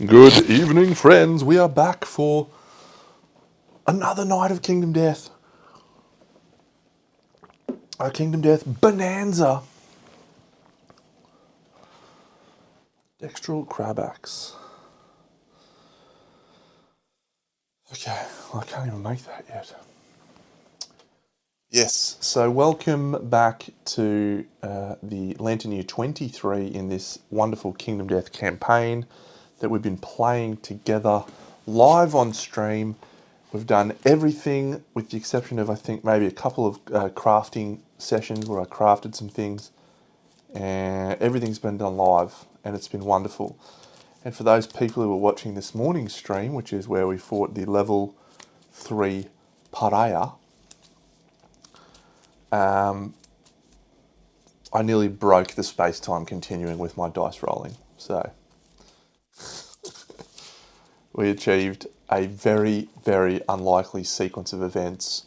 Good evening, friends. We are back for another night of Kingdom Death. Our Kingdom Death bonanza. Dextral Crabax. Okay, well, I can't even make that yet. Yes, so welcome back to the Lantern Year 23 in this wonderful Kingdom Death campaign that we've been playing together live on stream. We've done everything with the exception of, I think, maybe a couple of crafting sessions where I crafted some things, and everything's been done live and it's been wonderful. And for those people who were watching this morning's stream, which is where we fought the level 3 Pariah, I nearly broke the space-time continuing with my dice rolling. So we achieved a very, very unlikely sequence of events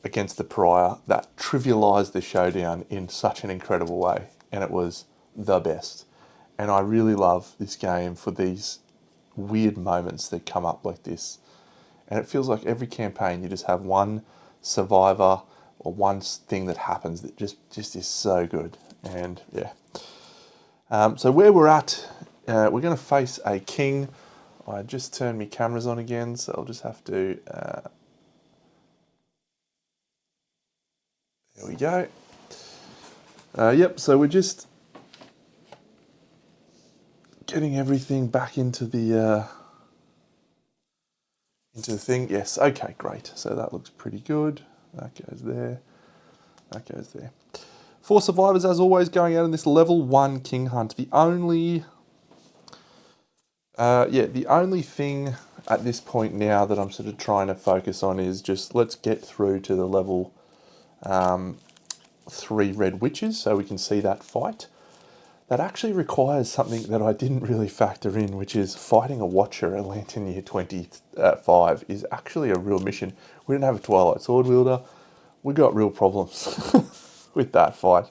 against the Pariah that trivialised the showdown in such an incredible way. And it was the best. And I really love this game for these weird moments that come up like this. And it feels like every campaign you just have one survivor or one thing that happens that just is so good. And yeah. So where we're at, we're going to face a king. I just turned my cameras on again, so I'll just have to... there we go. Yep, so we're just getting everything back into the thing. Yes, okay, great. So that looks pretty good. That goes there. That goes there. 4 survivors, as always, going out in this level 1 King Hunt. The only thing at this point now that I'm sort of trying to focus on is just let's get through to the level 3 Red Witches so we can see that fight. That actually requires something that I didn't really factor in, which is fighting a Watcher at Lantern Year 25 is actually a real mission. We didn't have a Twilight Sword wielder. We got real problems with that fight.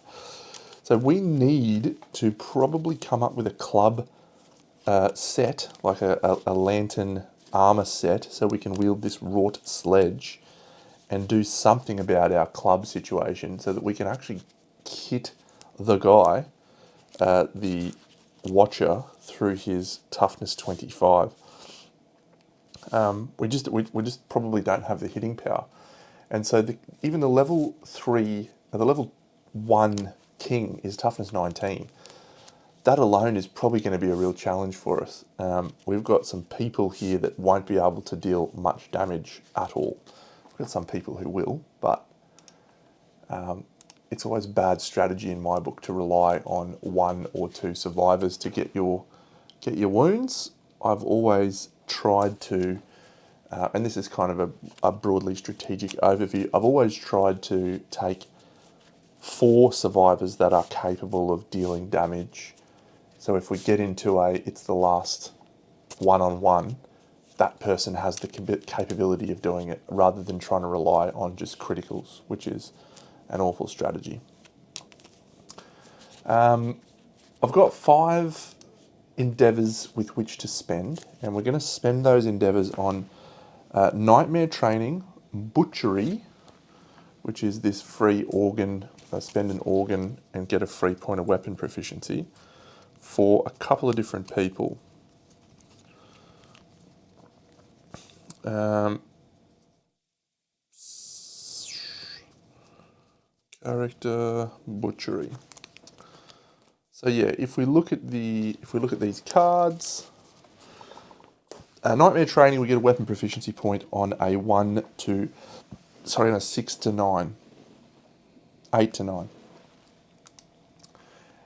So we need to probably come up with a club set, like a lantern armor set, so we can wield this wrought sledge and do something about our club situation so that we can actually hit the guy, the Watcher, through his toughness 25. We just probably don't have the hitting power. And so even the level 3, the level 1 king is toughness 19. That alone is probably going to be a real challenge for us. We've got some people here that won't be able to deal much damage at all. We've got some people who will, but it's always bad strategy in my book to rely on 1 or 2 survivors to get your wounds. I've always tried to, and this is kind of a broadly strategic overview, I've always tried to take 4 survivors that are capable of dealing damage. So if we get into it's the last one-on-one, that person has the capability of doing it rather than trying to rely on just criticals, which is an awful strategy. I've got 5 endeavours with which to spend, and we're going to spend those endeavours on Nightmare Training, Butchery, which is this free organ, spend an organ and get a free point of weapon proficiency, for a couple of different people. Character Butchery. So yeah, if we look at these cards, Nightmare Training, we get a weapon proficiency point on a 6 to 9, 8 to 9.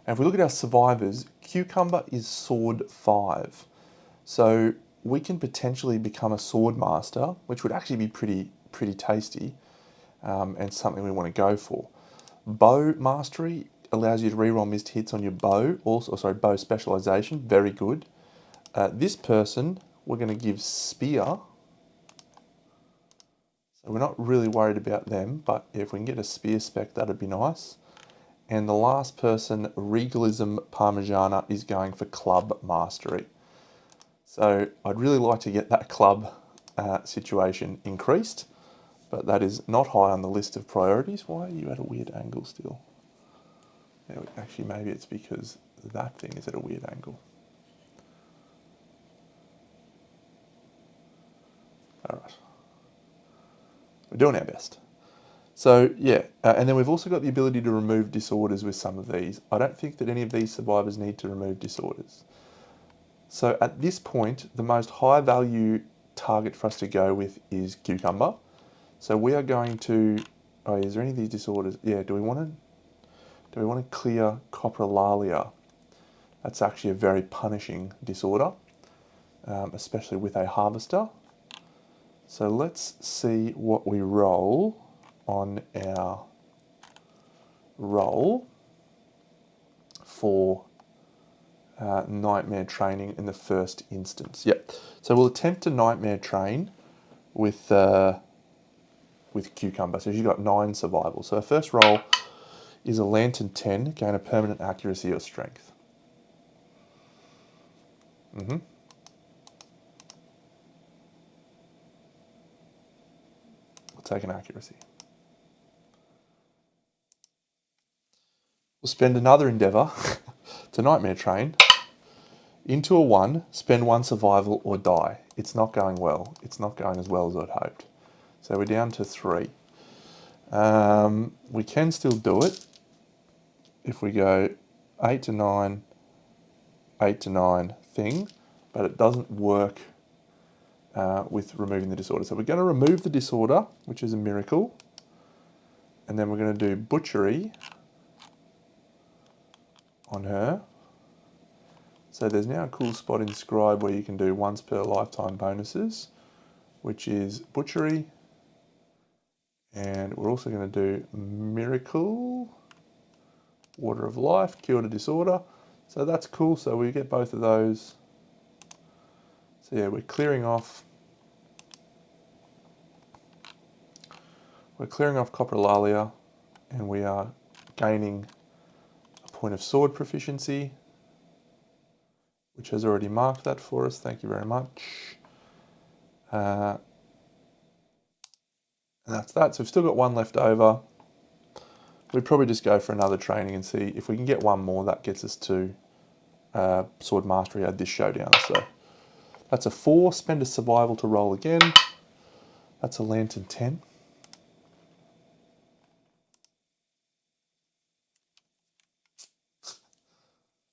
And if we look at our survivors, Cucumber is Sword 5. So we can potentially become a Sword Master, which would actually be pretty tasty, and something we want to go for. Bow Mastery allows you to reroll missed hits on your bow, bow specialization, very good. This person, we're going to give Spear. So we're not really worried about them, but if we can get a Spear spec, that'd be nice. And the last person, Regalism Parmigiana, is going for Club Mastery. So I'd really like to get that club situation increased, but that is not high on the list of priorities. Why are you at a weird angle still? Actually, maybe it's because that thing is at a weird angle. All right. We're doing our best. So yeah, and then we've also got the ability to remove disorders with some of these. I don't think that any of these survivors need to remove disorders. So at this point, the most high value target for us to go with is cucumber. So we are going to, oh, is there any of these disorders? Yeah, do we want to clear coprolalia? That's actually a very punishing disorder, especially with a harvester. So let's see what we roll on our roll for nightmare training in the first instance. Yep. So we'll attempt to nightmare train with cucumber. So you've got 9 survival. So our first roll is a lantern 10, gain a permanent accuracy or strength. We'll take an accuracy. We'll spend another endeavour to nightmare train into a 1, spend 1 survival or die. It's not going well. It's not going as well as I'd hoped. So we're down to 3. We can still do it if we go 8 to 9, 8 to 9 thing, but it doesn't work with removing the disorder. So we're going to remove the disorder, which is a miracle, and then we're going to do butchery on her. So there's now a cool spot in Scribe where you can do once per lifetime bonuses, which is butchery, and we're also going to do miracle, water of life, cure to disorder. So that's cool. So we get both of those. So yeah, we're clearing off coprolalia, and we are gaining a point of sword proficiency, which has already marked that for us. Thank you very much. And that's that. So we've still got 1 left over. We'd probably just go for another training and see if we can get 1 more. That gets us to sword mastery at this showdown. So that's a 4. Spend a survival to roll again. That's a lantern 10.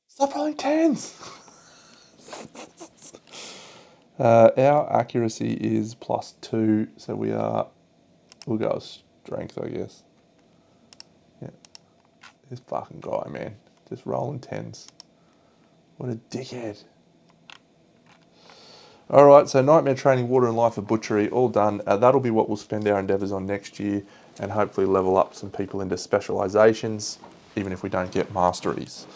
Stop rolling 10s. Our accuracy is +2, so we'll go strength, I guess. Yeah, this fucking guy, man, just rolling 10s. What a dickhead. All right, so nightmare training, water and life of butchery, all done. That'll be what we'll spend our endeavours on next year, and hopefully level up some people into specialisations, even if we don't get masteries.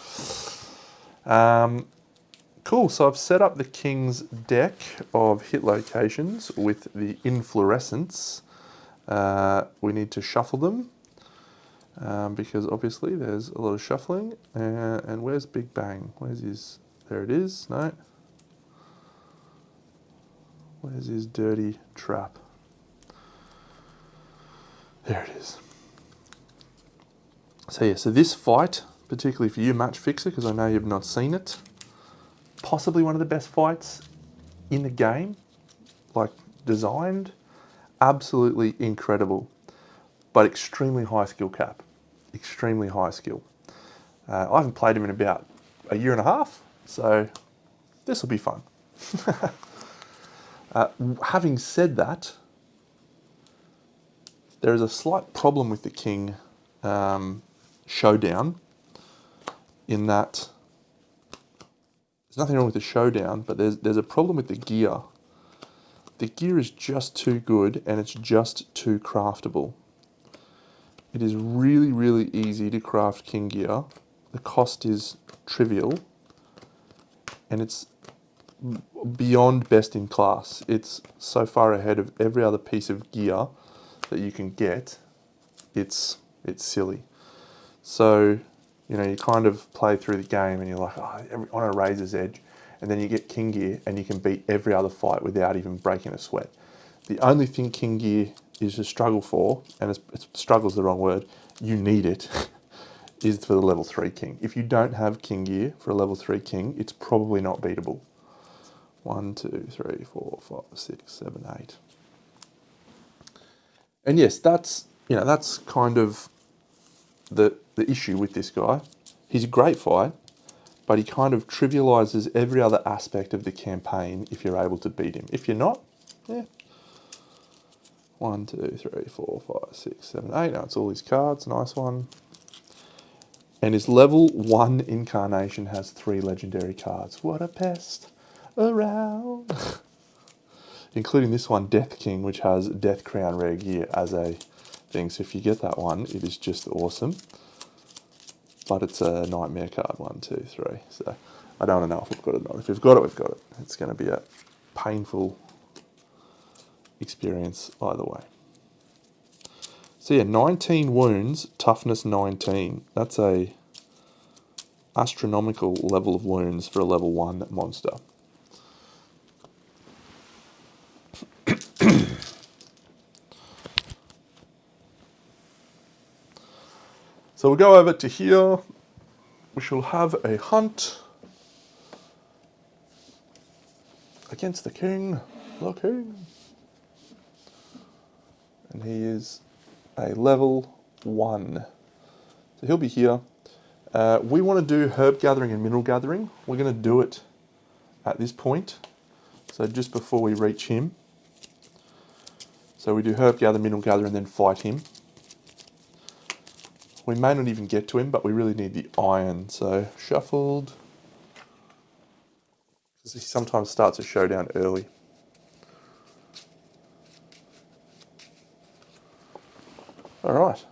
Cool, so I've set up the King's deck of hit locations with the inflorescence. We need to shuffle them because obviously there's a lot of shuffling. And where's Big Bang? Where's his? There it is. No. Where's his dirty trap? There it is. So yeah, so this fight, particularly for you, Match Fixer, because I know you've not seen it, possibly one of the best fights in the game, like designed, absolutely incredible, but extremely high skill cap, extremely high skill. I haven't played him in about a year and a half, so this will be fun. Having said that, there is a slight problem with the King showdown in that there's nothing wrong with the showdown, but there's a problem with the gear. The gear is just too good and it's just too craftable. It is really, really easy to craft King gear. The cost is trivial and it's beyond best in class. It's so far ahead of every other piece of gear that you can get. It's silly. So, you know, you kind of play through the game and you're like, oh, on a razor's edge. and then you get King Gear, and you can beat every other fight without even breaking a sweat. The only thing King Gear is to struggle for, and struggle's the wrong word, you need it, is for the level 3 King. If you don't have King Gear for a level 3 King, it's probably not beatable. 1, 2, 3, 4, 5, 6, 7, 8. And yes, that's kind of the issue with this guy. He's a great fight, but he kind of trivializes every other aspect of the campaign if you're able to beat him. If you're not, yeah. 1, 2, 3, 4, 5, 6, 7, 8. Now it's all his cards. Nice one. And his level 1 incarnation has 3 legendary cards. What a pest around. Including this one, Death King, which has Death Crown Rare Gear as a thing. So if you get that one, it is just awesome. But it's a nightmare card, 1, 2, 3. So I don't want to know if we've got it or not. If we've got it, we've got it. It's going to be a painful experience either way. So yeah, 19 wounds, toughness 19. That's a astronomical level of wounds for a level 1 monster. So we'll go over to here. We shall have a hunt against the king. And he is a level 1. So he'll be here. We want to do herb gathering and mineral gathering. We're going to do it at this point. So just before we reach him. So we do herb gather, mineral gather, and then fight him. We may not even get to him, but we really need the iron. So shuffled. Because he sometimes starts a showdown early. Alright.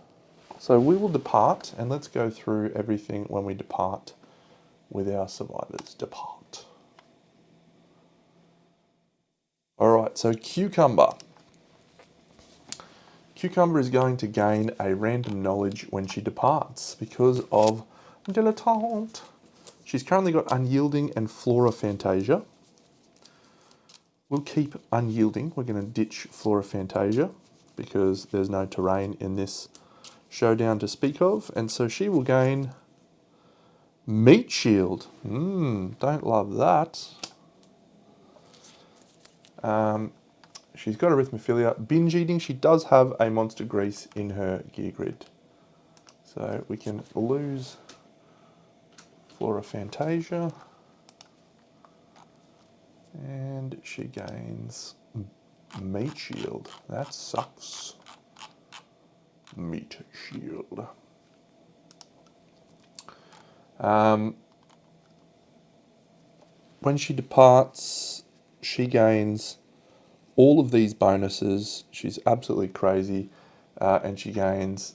So we will depart, and let's go through everything when we depart with our survivors. Depart. Alright, so Cucumber. Cucumber is going to gain a random knowledge when she departs because of dilettante. She's currently got Unyielding and Flora Fantasia. We'll keep Unyielding. We're going to ditch Flora Fantasia because there's no terrain in this showdown to speak of. And so she will gain Meat Shield. Don't love that. She's got Arithmophilia. Binge Eating. She does have a Monster Grease in her gear grid. So we can lose Flora Fantasia. And she gains Meat Shield. That sucks. Meat Shield. When she departs, she gains all of these bonuses. She's absolutely crazy. And she gains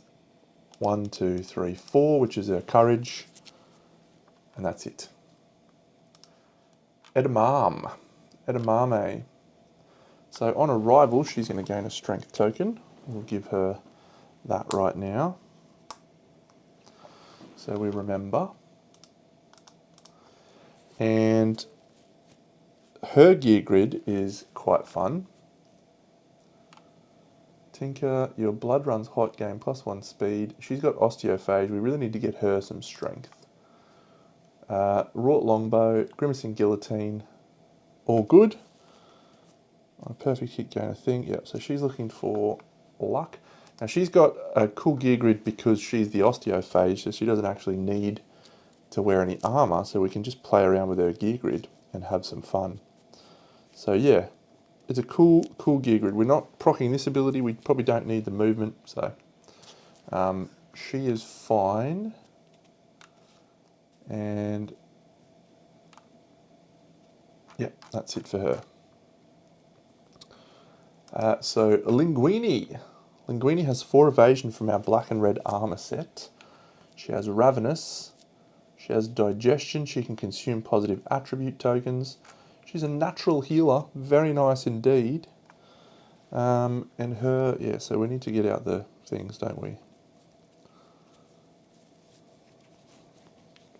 1, 2, 3, 4, which is her courage. And that's it. Edamame. So on arrival, she's going to gain a strength token. We'll give her that right now. So we remember. And her gear grid is quite fun. Tinker, your blood runs hot, gain +1 speed. She's got osteophage. We really need to get her some strength. Wrought longbow, grimacing guillotine, all good. On a perfect hit gain a thing. Yep, so she's looking for luck. Now she's got a cool gear grid because she's the osteophage, so she doesn't actually need to wear any armor, so we can just play around with her gear grid and have some fun. So yeah, it's a cool gear grid. We're not proccing this ability, we probably don't need the movement, so she is fine. And yeah, that's it for her. So Linguini. Linguini has 4 evasion from our black and red armor set. She has Ravenous. She has Digestion. She can consume positive attribute tokens. She's a natural healer. Very nice indeed. And her, yeah, so we need to get out the things, don't we?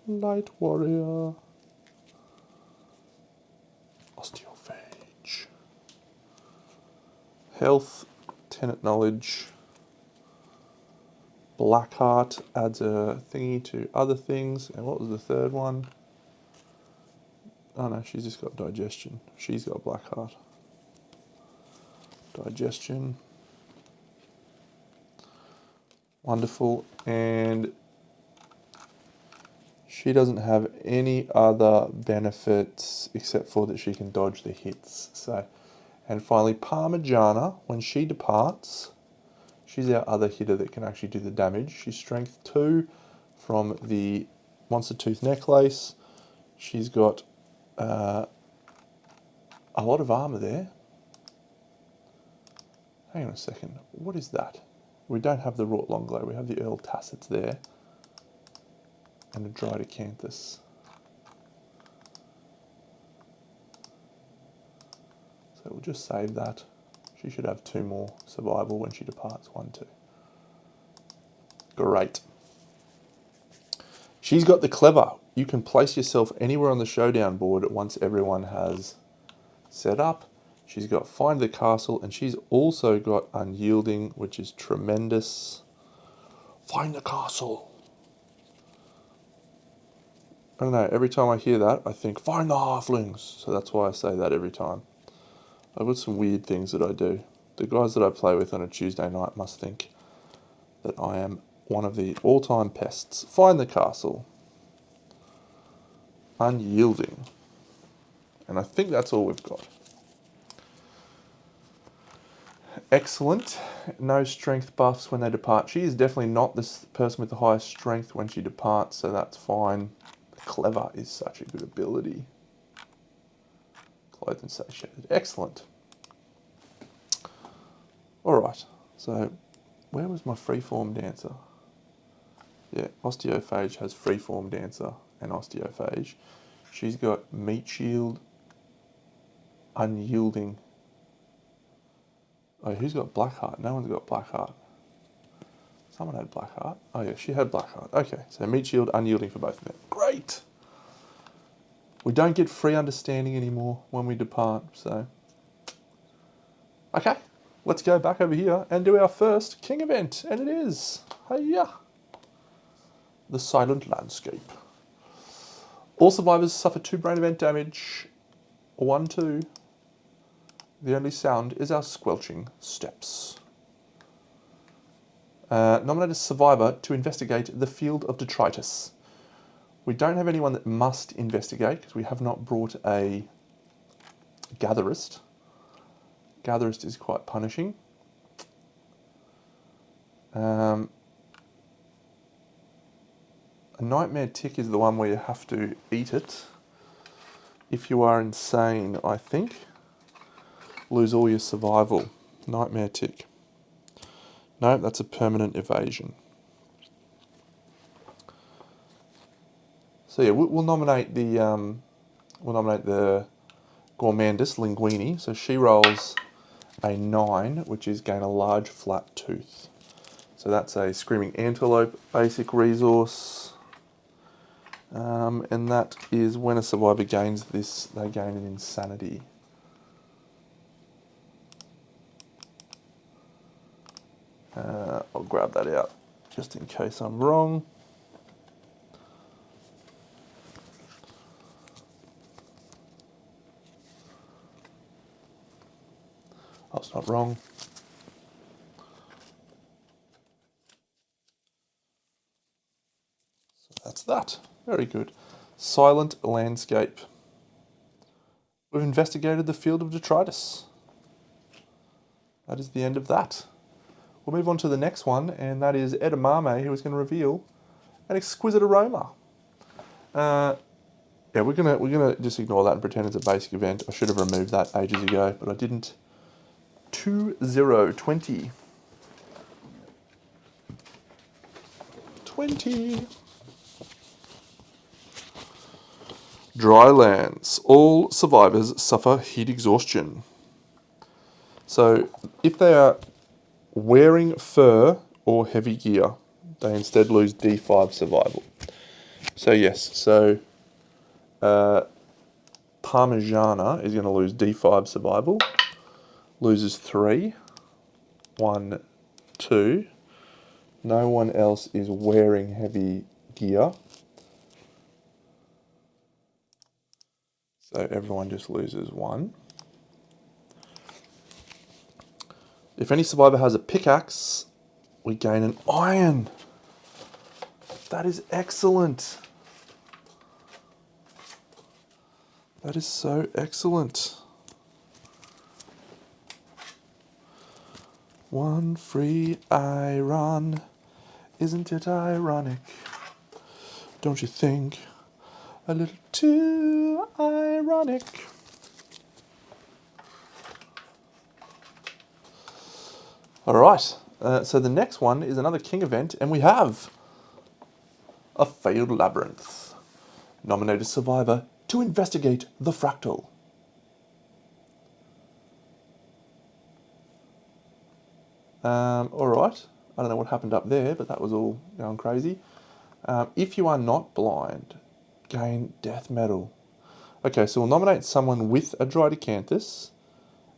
Light Warrior. health, tenant knowledge. Blackheart adds a thingy to other things. And what was the third one? Oh no, she's just got digestion. She's got Blackheart. Digestion. Wonderful. And she doesn't have any other benefits except for that she can dodge the hits. So, and finally, Parmigiana, when she departs, she's our other hitter that can actually do the damage. She's strength 2 from the Monster Tooth Necklace. She's got a lot of armor there. Hang on a second. What is that? We don't have the Wrought Longlow. We have the Earl Tassets there. And a Dried Acanthus. So we'll just save that. She should have 2 more survival when she departs. 1, 2. Great. She's got the Clever. You can place yourself anywhere on the showdown board once everyone has set up. She's got Find the Castle, and she's also got Unyielding, which is tremendous. Find the Castle. I don't know, every time I hear that, I think, find the halflings. So that's why I say that every time. I've got some weird things that I do. The guys that I play with on a Tuesday night must think that I am one of the all-time pests. Find the Castle. Unyielding. And I think that's all we've got. Excellent. No strength buffs when they depart. She is definitely not this person with the highest strength when she departs, so that's fine. Clever is such a good ability. Clothed and satiated. Excellent. Alright, so where was my freeform dancer? Yeah, Osteophage has freeform dancer and Osteophage. She's got Meat Shield, Unyielding. Oh, who's got Blackheart? No one's got Blackheart. Someone had Blackheart. Oh yeah, she had Blackheart. Okay, so Meat Shield, Unyielding for both of them. Great! We don't get free understanding anymore when we depart, so... Okay, let's go back over here and do our first King event, and it is... Hiya! The Silent Landscape. All survivors suffer 2 brain event damage. 1, 2. The only sound is our squelching steps. Nominate a survivor to investigate the field of detritus. We don't have anyone that must investigate because we have not brought a gatherist. Gatherist is quite punishing. A nightmare tick is the one where you have to eat it. If you are insane, I think. Lose all your survival. Nightmare tick. No, that's a permanent evasion. So yeah, we'll nominate the Gourmandus Linguini. So she rolls a 9, which is gain a large flat tooth. So that's a Screaming Antelope basic resource. And that is when a survivor gains this, they gain an insanity. I'll grab that out just in case I'm wrong. I was not wrong. So that's that. Very good. Silent Landscape. We've investigated the field of detritus. That is the end of that. We'll move on to the next one, and that is Edamame, who is going to reveal an exquisite aroma. Yeah, we're gonna just ignore that and pretend it's a basic event. I should have removed that ages ago, but I didn't. 20. 20. Drylands. All survivors suffer heat exhaustion. So, if they are wearing fur or heavy gear, they instead lose D5 survival. So yes, Parmigiana is going to lose D5 survival, loses 3. 1, 2. No one else is wearing heavy gear. So everyone just loses 1. If any survivor has a pickaxe, we gain an iron. That is excellent. That is so excellent. 1 free iron. Isn't it ironic? Don't you think? A little too ironic. All right. So the next one is another king event, and we have a failed labyrinth. Nominate a survivor to investigate the fractal. All right. I don't know what happened up there, but that was all going crazy. If you are not blind, gain death medal. Okay, so we'll nominate someone with a dried acanthus,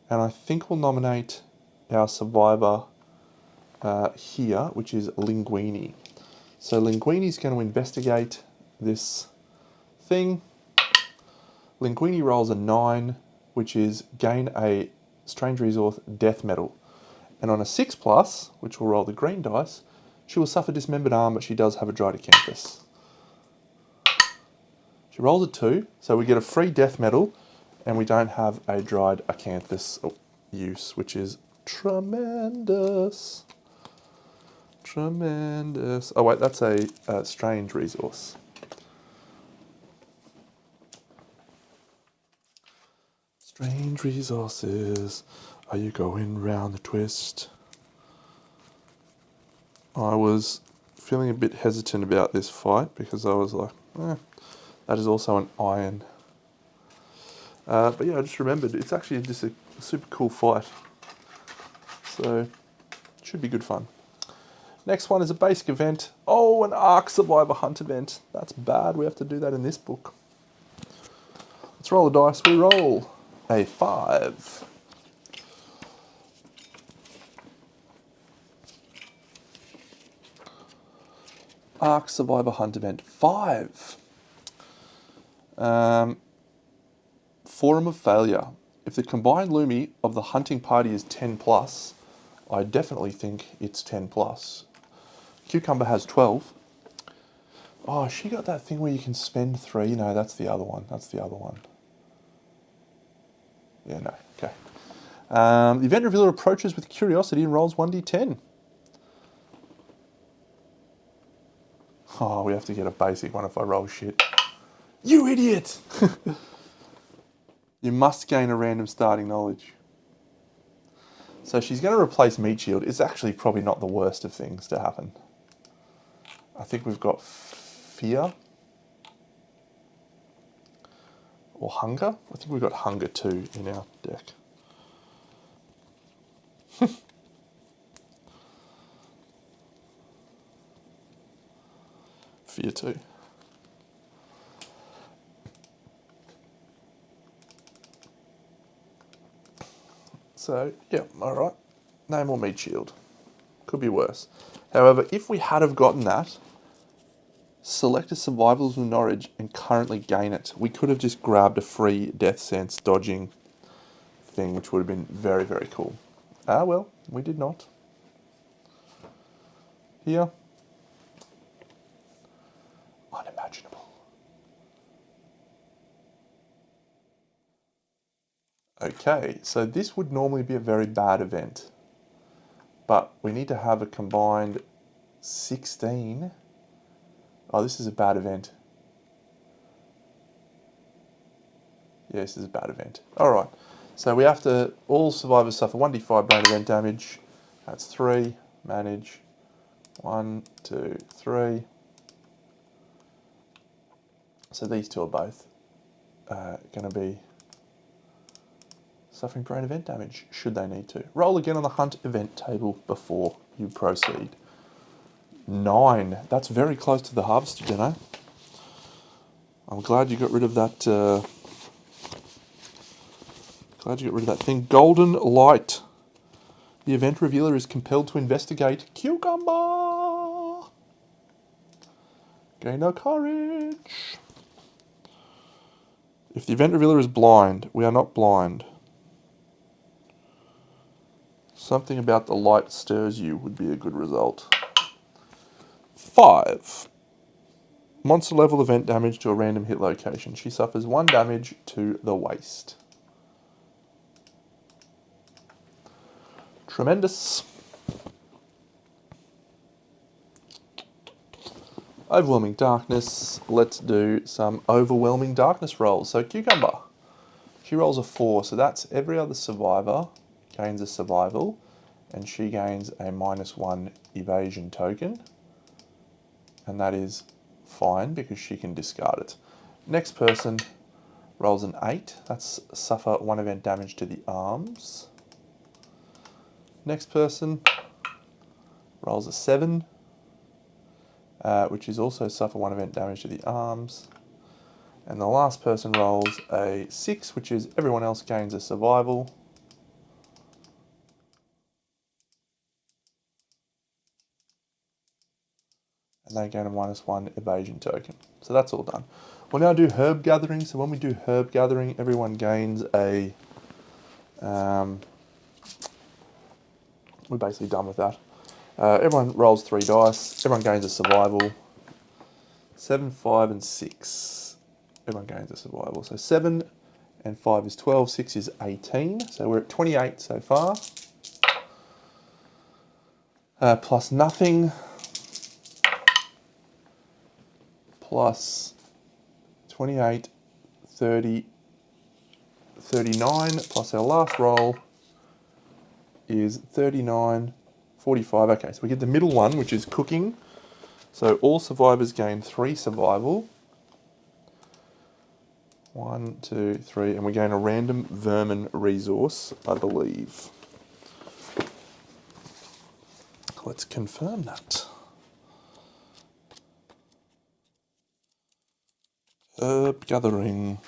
and I think we'll nominate our survivor here, which is Linguini. So Linguini's going to investigate this thing. Linguini rolls a 9, which is gain a strange resource death medal. And on a 6+, which will roll the green dice, she will suffer dismembered arm, but she does have a dried acanthus. She rolls a 2, so we get a free death medal, and we don't have a dried acanthus use, which is tremendous. Tremendous. Oh wait, that's a strange resource. Strange resources. Are you going round the twist? I was feeling a bit hesitant about this fight because I was like, that is also an iron. But yeah, I just remembered it's actually just a super cool fight. So, it should be good fun. Next one is a basic event. Oh, an Ark Survivor Hunt event. That's bad. We have to do that in this book. Let's roll the dice. We roll a 5. Ark Survivor Hunt event 5. Forum of Failure. If the combined Lumi of the hunting party is 10+, I definitely think it's 10+. Cucumber has 12. Oh, she got that thing where you can spend 3. No, that's the other one. That's the other one. Yeah, no. Okay. The event revealer approaches with curiosity and rolls 1d10. Oh, we have to get a basic one if I roll shit. You idiot! You must gain a random starting knowledge. So she's going to replace Meat Shield. It's actually probably not the worst of things to happen. I think we've got Fear. Or Hunger. I think we've got Hunger 2 in our deck. Fear 2. So, yeah, alright. No more Meat Shield. Could be worse. However, if we had have gotten that, select a Survivals of Norwich and currently gain it. We could have just grabbed a free Death Sense dodging thing, which would have been very, very cool. Ah, well, we did not. Here. Unimaginable. Okay, so this would normally be a very bad event. But we need to have a combined 16. Oh, this is a bad event. Yeah, this is a bad event. Alright, so we have to, all survivors suffer 1d5 brain event damage. That's 3. Manage. 1, 2, 3. So these two are both going to be suffering brain event damage, should they need to. Roll again on the hunt event table before you proceed. 9. That's very close to the harvester dinner. I'm glad you got rid of that. Glad you got rid of that thing. Golden Light. The event revealer is compelled to investigate Cucumber. Gain no courage. If the event revealer is blind, we are not blind. Something about the light stirs you would be a good result. 5. Monster level event damage to a random hit location. She suffers 1 damage to the waist. Tremendous. Overwhelming darkness. Let's do some overwhelming darkness rolls. So Cucumber. She rolls a 4, so that's every other survivor gains a survival, and she gains a -1 evasion token. And that is fine because she can discard it. Next person rolls an 8. That's suffer 1 event damage to the arms. Next person rolls a 7, which is also suffer 1 event damage to the arms. And the last person rolls a 6, which is everyone else gains a survival. And they gain a -1 evasion token. So that's all done. We'll now do herb gathering. So when we do herb gathering, everyone gains a... we're basically done with that. Everyone rolls 3 dice. Everyone gains a survival. 7, 5, and 6. Everyone gains a survival. So 7 and 5 is 12. 6 is 18. So we're at 28 so far. Plus nothing. Plus 28, 30, 39. Plus our last roll is 39, 45. Okay, so we get the middle one, which is cooking. So all survivors gain 3 survival. 1, 2, 3, and we gain a random vermin resource, I believe. Let's confirm that. Herb gathering.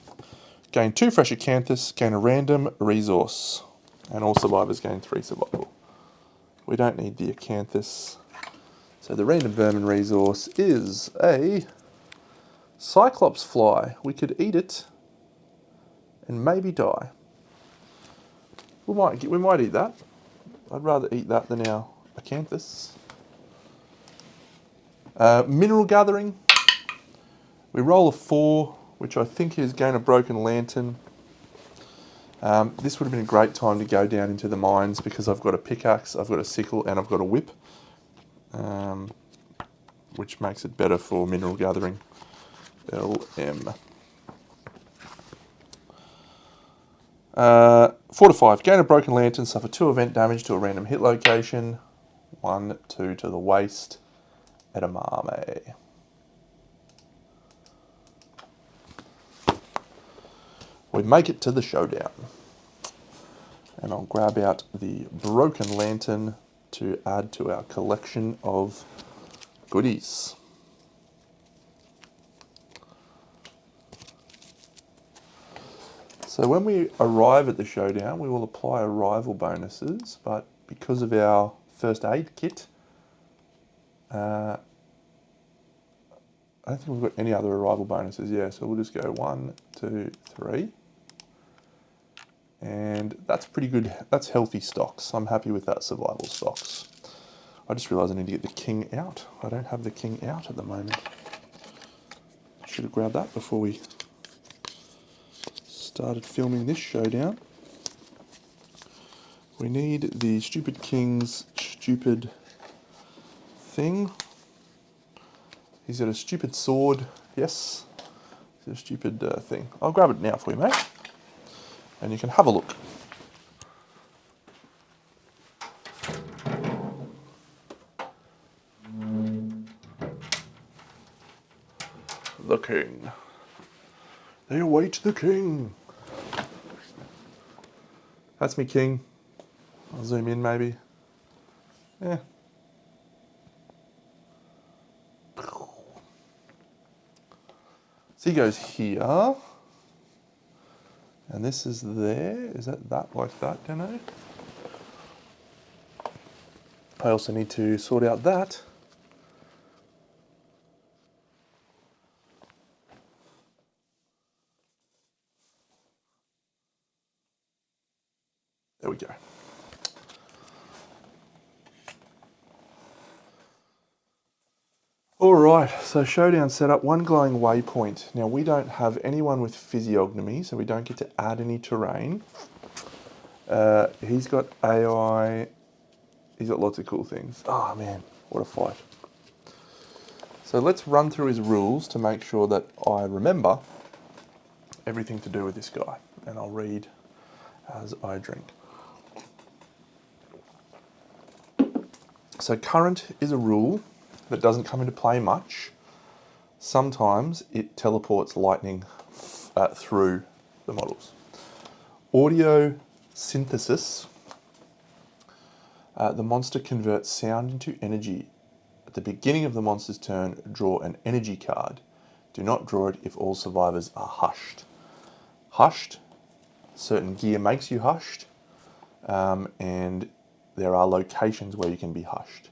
Gain 2 fresh acanthus, gain a random resource, and all survivors gain 3 survival. We don't need the acanthus. So the random vermin resource is a cyclops fly. We could eat it and maybe die. We might eat that. I'd rather eat that than our acanthus. Mineral gathering. We roll a 4, which I think is gain a broken lantern. This would have been a great time to go down into the mines because I've got a pickaxe, I've got a sickle, and I've got a whip, which makes it better for mineral gathering. LM. 4 to 5. Gain a broken lantern, suffer 2 event damage to a random hit location. 1, 2 to the waist. Edamame. We make it to the showdown. And I'll grab out the broken lantern to add to our collection of goodies. So when we arrive at the showdown, we will apply arrival bonuses, but because of our first aid kit, I don't think we've got any other arrival bonuses. Yeah, so we'll just go 1, 2, 3. And that's pretty good. That's healthy stocks. I'm happy with that survival stocks. I just realised I need to get the king out. I don't have the king out at the moment. Should have grabbed that before we started filming this showdown. We need the stupid king's stupid thing. He's got a stupid sword. Yes. He's got a stupid thing. I'll grab it now for you, mate. And you can have a look. The king. They await the king. That's me, king. I'll zoom in, maybe. Yeah. So he goes here. And this is there. Is that like that, don't know? I also need to sort out that. There we go. Alright, so showdown setup, one glowing waypoint. Now we don't have anyone with physiognomy, so we don't get to add any terrain. He's got AI, he's got lots of cool things. Oh man, what a fight. So let's run through his rules to make sure that I remember everything to do with this guy. And I'll read as I drink. So current is a rule that doesn't come into play much. Sometimes it teleports lightning through the models. Audio synthesis. The monster converts sound into energy. At the beginning of the monster's turn, draw an energy card. Do not draw it if all survivors are hushed. Hushed, certain gear makes you hushed, and there are locations where you can be hushed.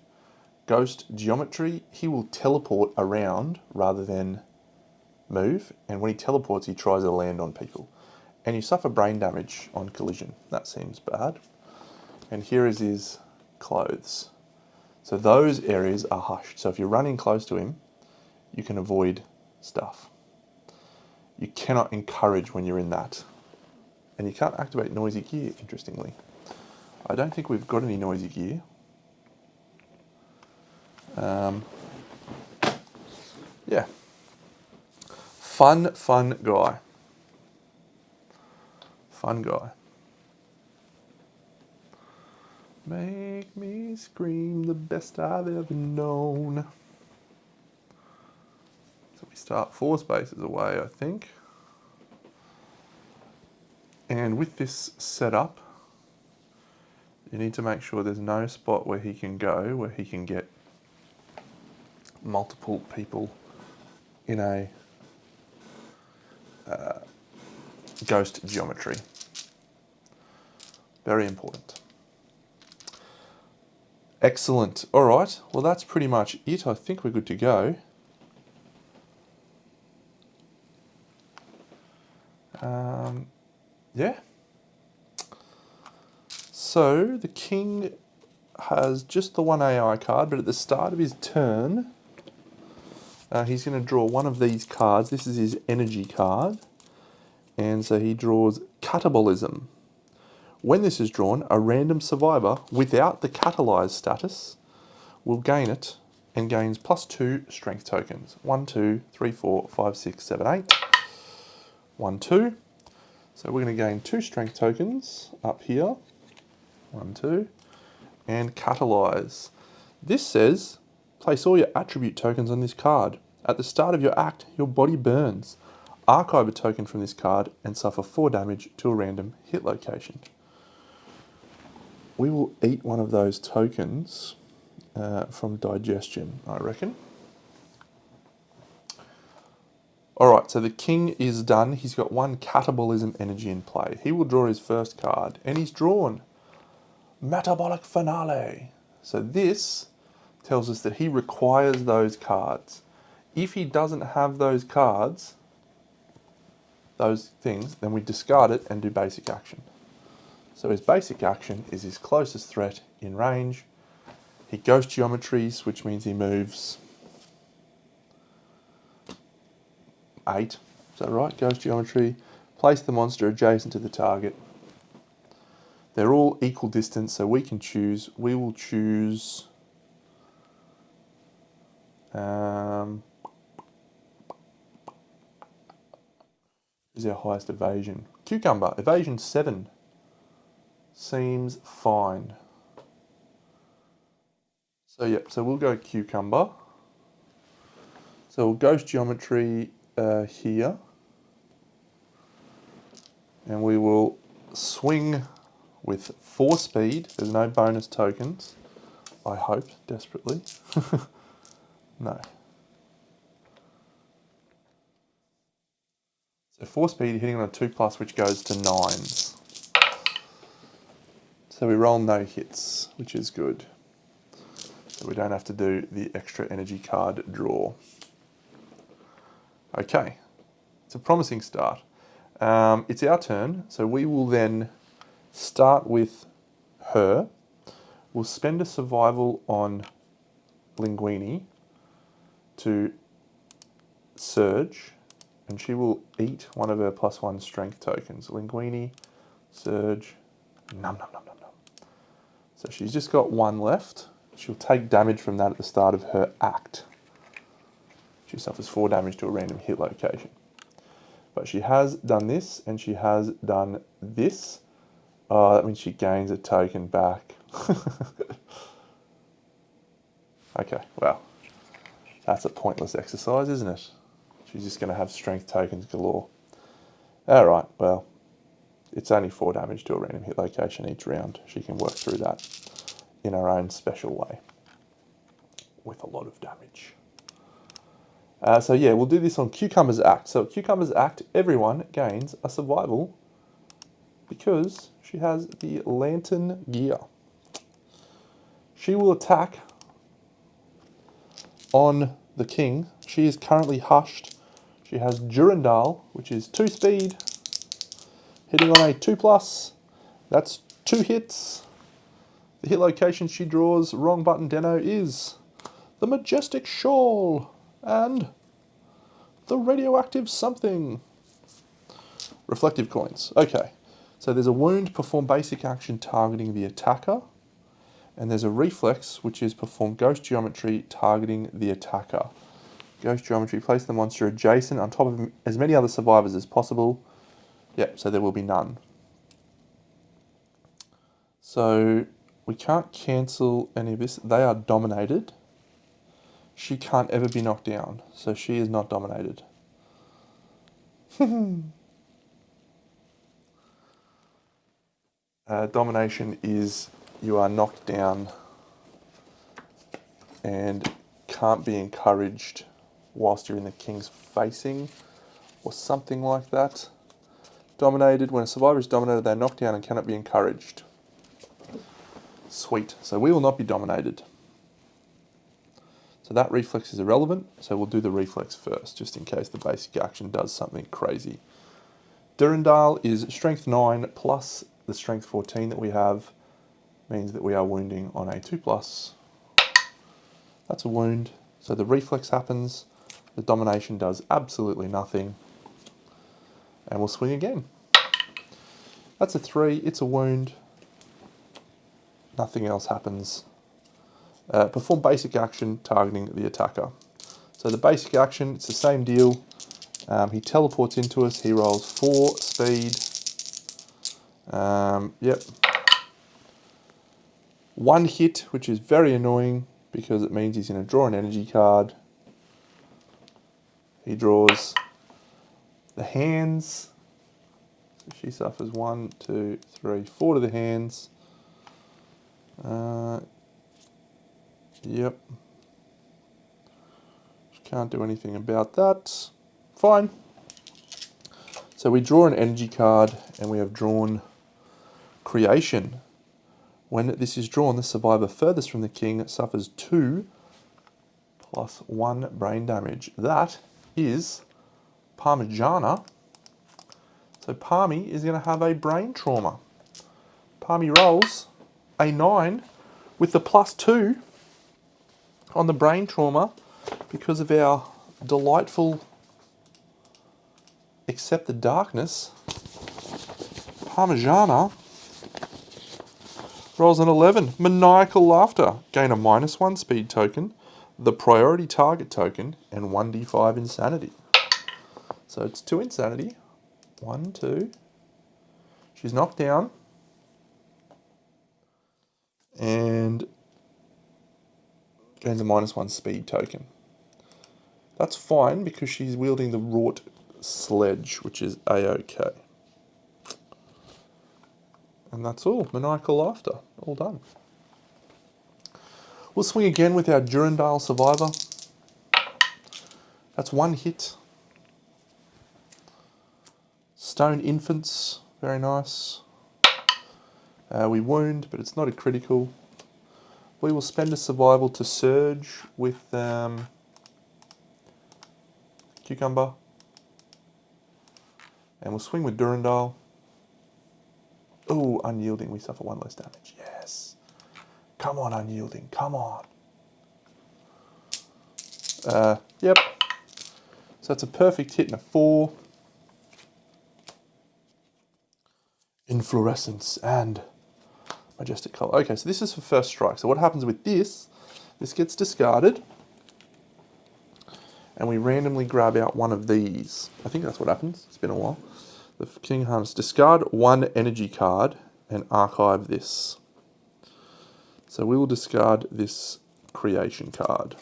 Ghost geometry, he will teleport around rather than move, and when he teleports, he tries to land on people. And you suffer brain damage on collision. That seems bad. And here is his clothes. So those areas are hushed. So if you're running close to him, you can avoid stuff. You cannot encourage when you're in that. And you can't activate noisy gear, interestingly. I don't think we've got any noisy gear. Yeah. Fun guy. Fun guy. Make me scream the best I've ever known. So we start 4 spaces away, I think. And with this setup, you need to make sure there's no spot where he can go, where he can get multiple people in a ghost geometry. Very important. Excellent. All right. Well, that's pretty much it. I think we're good to go. Yeah. So the king has just the 1 AI card, but at the start of his turn, he's going to draw one of these cards. This is his energy card. And so he draws Catabolism. When this is drawn, a random survivor without the catalyzed status will gain it and gains +2 strength tokens. 1, 2, 3, 4, 5, 6, 7, 8. 1, 2. So we're going to gain 2 strength tokens up here. 1, 2. And catalyze. This says, place all your attribute tokens on this card. At the start of your act, your body burns. Archive a token from this card and suffer 4 damage to a random hit location. We will eat one of those tokens from digestion, I reckon. Alright, so the king is done. He's got 1 Catabolism energy in play. He will draw his first card, and he's drawn Metabolic Finale. So this tells us that he requires those cards. If he doesn't have those cards, those things, then we discard it and do basic action. So his basic action is his closest threat in range. He ghost geometries, which means he moves 8. Is that right? Ghost geometry. Place the monster adjacent to the target. They're all equal distance, so we can choose. We will choose... is our highest evasion? Cucumber. Evasion 7. Seems fine. So yep, so we'll go cucumber. So we'll ghost geometry here. And we will swing with 4 speed. There's no bonus tokens. I hope, desperately. No. So 4 speed hitting on a 2+, which goes to 9s. So we roll no hits, which is good. So we don't have to do the extra energy card draw. Okay, it's a promising start. It's our turn, so we will then start with her. We'll spend a survival on Linguini to surge, and she will eat one of her +1 strength tokens. Linguini, surge, nom nom nom nom nom. So she's just got one left. She'll take damage from that at the start of her act. She suffers 4 damage to a random hit location. But she has done this, and she has done this. Oh, that means she gains a token back. Okay, well, that's a pointless exercise, isn't it? She's just going to have strength tokens galore. Alright, well, it's only 4 damage to a random hit location each round. She can work through that in her own special way with a lot of damage. So yeah, we'll do this on Cucumber's Act. So at Cucumber's Act, everyone gains a survival because she has the Lantern Gear. She will attack on the king. She is currently hushed. She has Durandal, which is 2 speed, hitting on a 2+. That's 2 hits. The hit location she draws, wrong button Deno, is the Majestic Shawl and the Radioactive Something. Reflective Coins. Okay, so there's a wound, perform basic action targeting the attacker, and there's a reflex, which is perform Ghost Geometry targeting the attacker. Ghost Geometry, place the monster adjacent on top of as many other survivors as possible. Yep, so there will be none. So we can't cancel any of this. They are dominated. She can't ever be knocked down, so she is not dominated. Domination is you are knocked down and can't be encouraged whilst you're in the king's facing or something like that. Dominated, when a survivor is dominated, they're knocked down and cannot be encouraged. Sweet, so we will not be dominated. So that reflex is irrelevant, so we'll do the reflex first, just in case the basic action does something crazy. Durandal is strength 9 plus the strength 14 that we have, means that we are wounding on a 2+. That's a wound. So the reflex happens, the domination does absolutely nothing, and we'll swing again. That's a 3, it's a wound, nothing else happens. Perform basic action targeting the attacker. So the basic action, it's the same deal. He teleports into us, he rolls 4 speed. Yep. 1 hit, which is very annoying because it means he's going to draw an energy card. He draws the hands. So she suffers 1, 2, 3, 4 to the hands. Yep. She can't do anything about that. Fine. So we draw an energy card and we have drawn Creation. When this is drawn, the survivor furthest from the king suffers 2 plus 1 brain damage. That is Parmigiana. So Parmy is going to have a brain trauma. Parmy rolls a 9 with the +2 on the brain trauma because of our delightful Accept the Darkness. Parmigiana rolls an 11. Maniacal Laughter. Gain a -1 speed token, the priority target token, and 1d5 insanity. So it's 2 insanity. 1, 2. She's knocked down. And gains a -1 speed token. That's fine because she's wielding the wrought sledge, which is a-okay. And that's all. Maniacal Laughter. All done. We'll swing again with our Durandal Survivor. That's 1 hit. Stone Infants. Very nice. We wound, but it's not a critical. We will spend a survival to surge with Cucumber. And we'll swing with Durandal. Oh, Unyielding. We suffer 1 less damage. Yes. Come on, Unyielding. Come on. Yep. So it's a perfect hit and a 4. Inflorescence and Majestic Colour. Okay, so this is for first strike. So what happens with this, this gets discarded. And we randomly grab out one of these. I think that's what happens. It's been a while. The King Harness. Discard 1 energy card and archive this. So we will discard this creation card.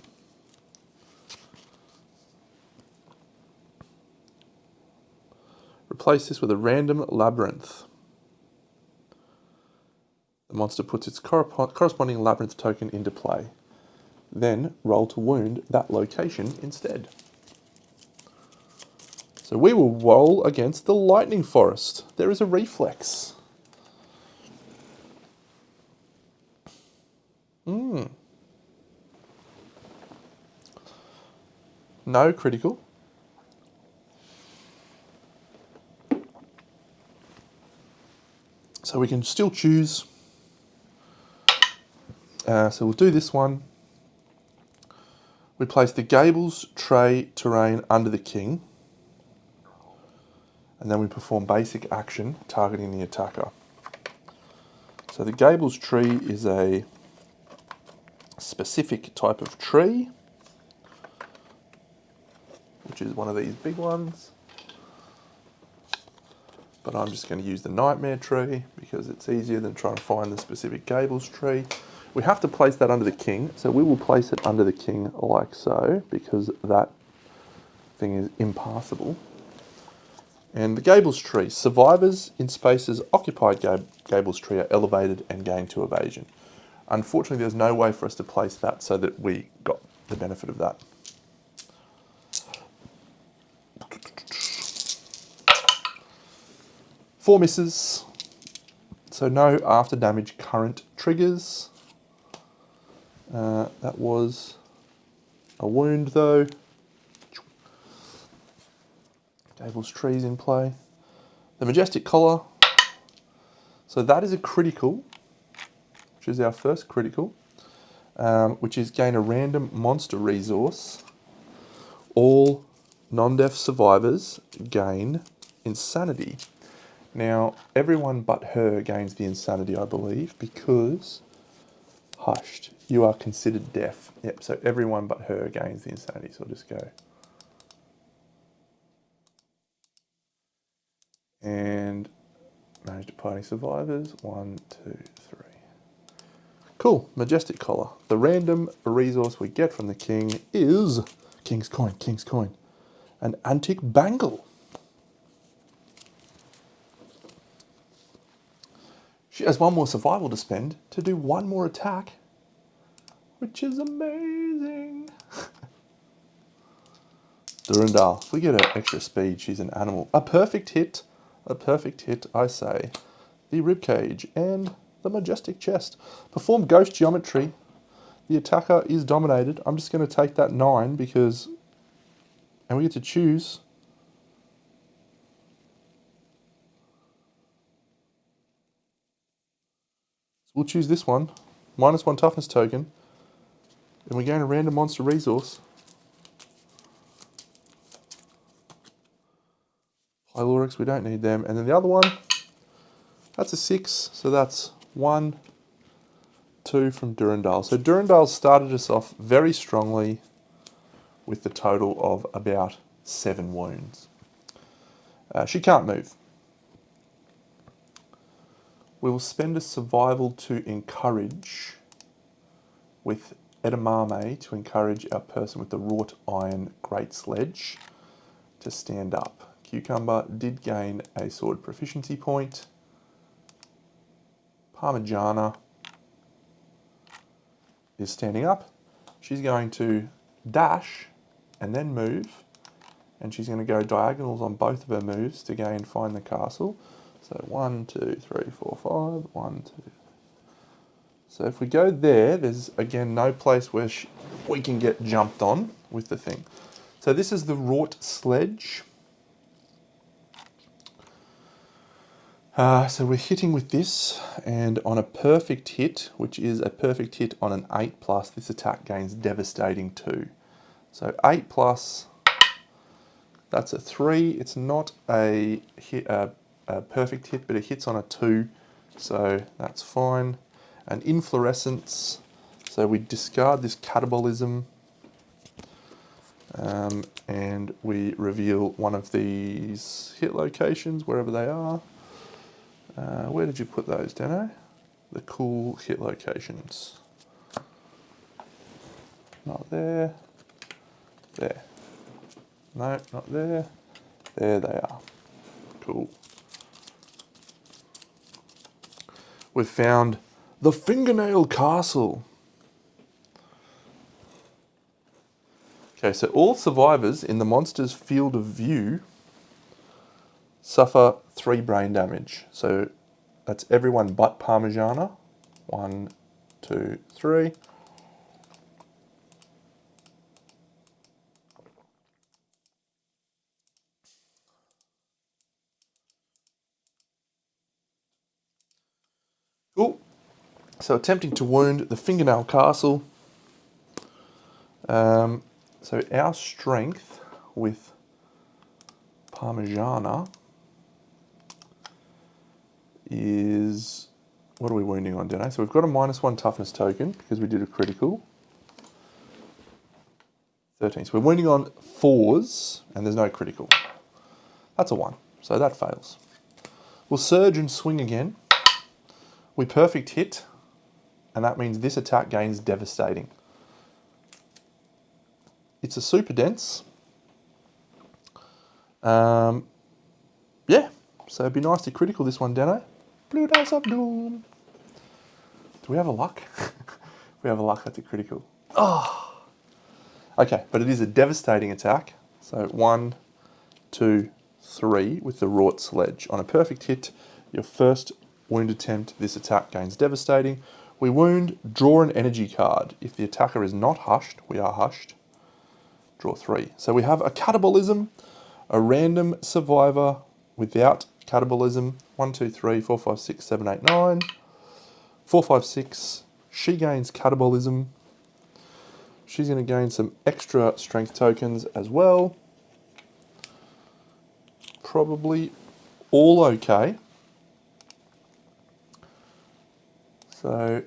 Replace this with a random labyrinth. The monster puts its corresponding labyrinth token into play. Then roll to wound that location instead. So we will roll against the Lightning Forest. There is a reflex. No critical. So we can still choose. So we'll do this one. We place the Gables Tray terrain under the king. And then we perform basic action targeting the attacker. So the Gables tree is a specific type of tree, which is one of these big ones. But I'm just going to use the Nightmare tree because it's easier than trying to find the specific Gables tree. We have to place that under the king, so we will place it under the king like so because that thing is impassable. And the Gables tree. Survivors in spaces occupied Gables tree are elevated and gain 2 evasion. Unfortunately, there's no way for us to place that so that we got the benefit of that. Four misses. So no after damage current triggers. That was a wound though. Gables trees in play. The Majestic Collar. So that is a critical, which is our first critical, which is gain a random monster resource. All non-death survivors gain insanity. Now, everyone but her gains the insanity, I believe, because hushed. You are considered deaf. Yep, so everyone but her gains the insanity. So I'll just go. And manage departing survivors. 1, 2, 3. Cool. Majestic Collar. The random resource we get from the king is King's Coin. King's Coin. An antique bangle. She has 1 more survival to spend to do 1 more attack, which is amazing. Durandal. If we get her extra speed, she's an animal. A perfect hit, I say. The Ribcage and the Majestic Chest. Perform Ghost Geometry. The attacker is dominated. I'm just going to take that 9 because... And we get to choose... We'll choose this one. -1 toughness token. And we gain a random monster resource. Pylorix, we don't need them. And then the other one, that's a 6. So that's 1, 2 from Durandal. So Durandal started us off very strongly with the total of about 7 wounds. She can't move. We will spend a survival to encourage with Edamame to encourage our person with the wrought iron great sledge to stand up. Cucumber did gain a sword proficiency point. Parmigiana is standing up. She's going to dash and then move, and she's going to go diagonals on both of her moves to gain find the castle. So 1, 2, 3, 4, 5. 1, 2. So if we go there, there's again no place where we can get jumped on with the thing. So this is the wrought sledge. So we're hitting with this, and on a perfect hit, which is a perfect hit on an 8+, this attack gains devastating 2. So 8+, that's a 3. It's not a perfect hit, but it hits on a 2, so that's fine. An inflorescence, so we discard this catabolism, and we reveal one of these hit locations, wherever they are. Where did you put those, Dano? The cool hit locations. Not there. There. No, not there. There they are. Cool. We've found the Fingernail Castle. Okay, so all survivors in the monster's field of view suffer 3 brain damage. So that's everyone but Parmigiana. 1, 2, 3. Cool. So attempting to wound the Fingernail Castle. So our strength with Parmigiana is, what are we wounding on, Dano? So we've got a -1 toughness token because we did a critical. 13. So we're wounding on 4s and there's no critical. That's a 1, so that fails. We'll surge and swing again. We perfect hit, and that means this attack gains devastating. It's a super dense. Yeah, so it'd be nice to critical this one, Dano. Blue Dice of Doom. Do we have a luck? If we have a luck, that's a critical. Oh. Okay, but it is a devastating attack. So 1, 2, 3 with the wrought sledge. On a perfect hit, your first wound attempt, this attack gains devastating. We wound, draw an energy card. If the attacker is not hushed, we are hushed. Draw 3. So we have a catabolism, a random survivor without catabolism. 1, 2, 3, 4, 5, 6, 7, 8, 9. 4, 5, 6. She gains catabolism. She's going to gain some extra strength tokens as well. Probably all okay. So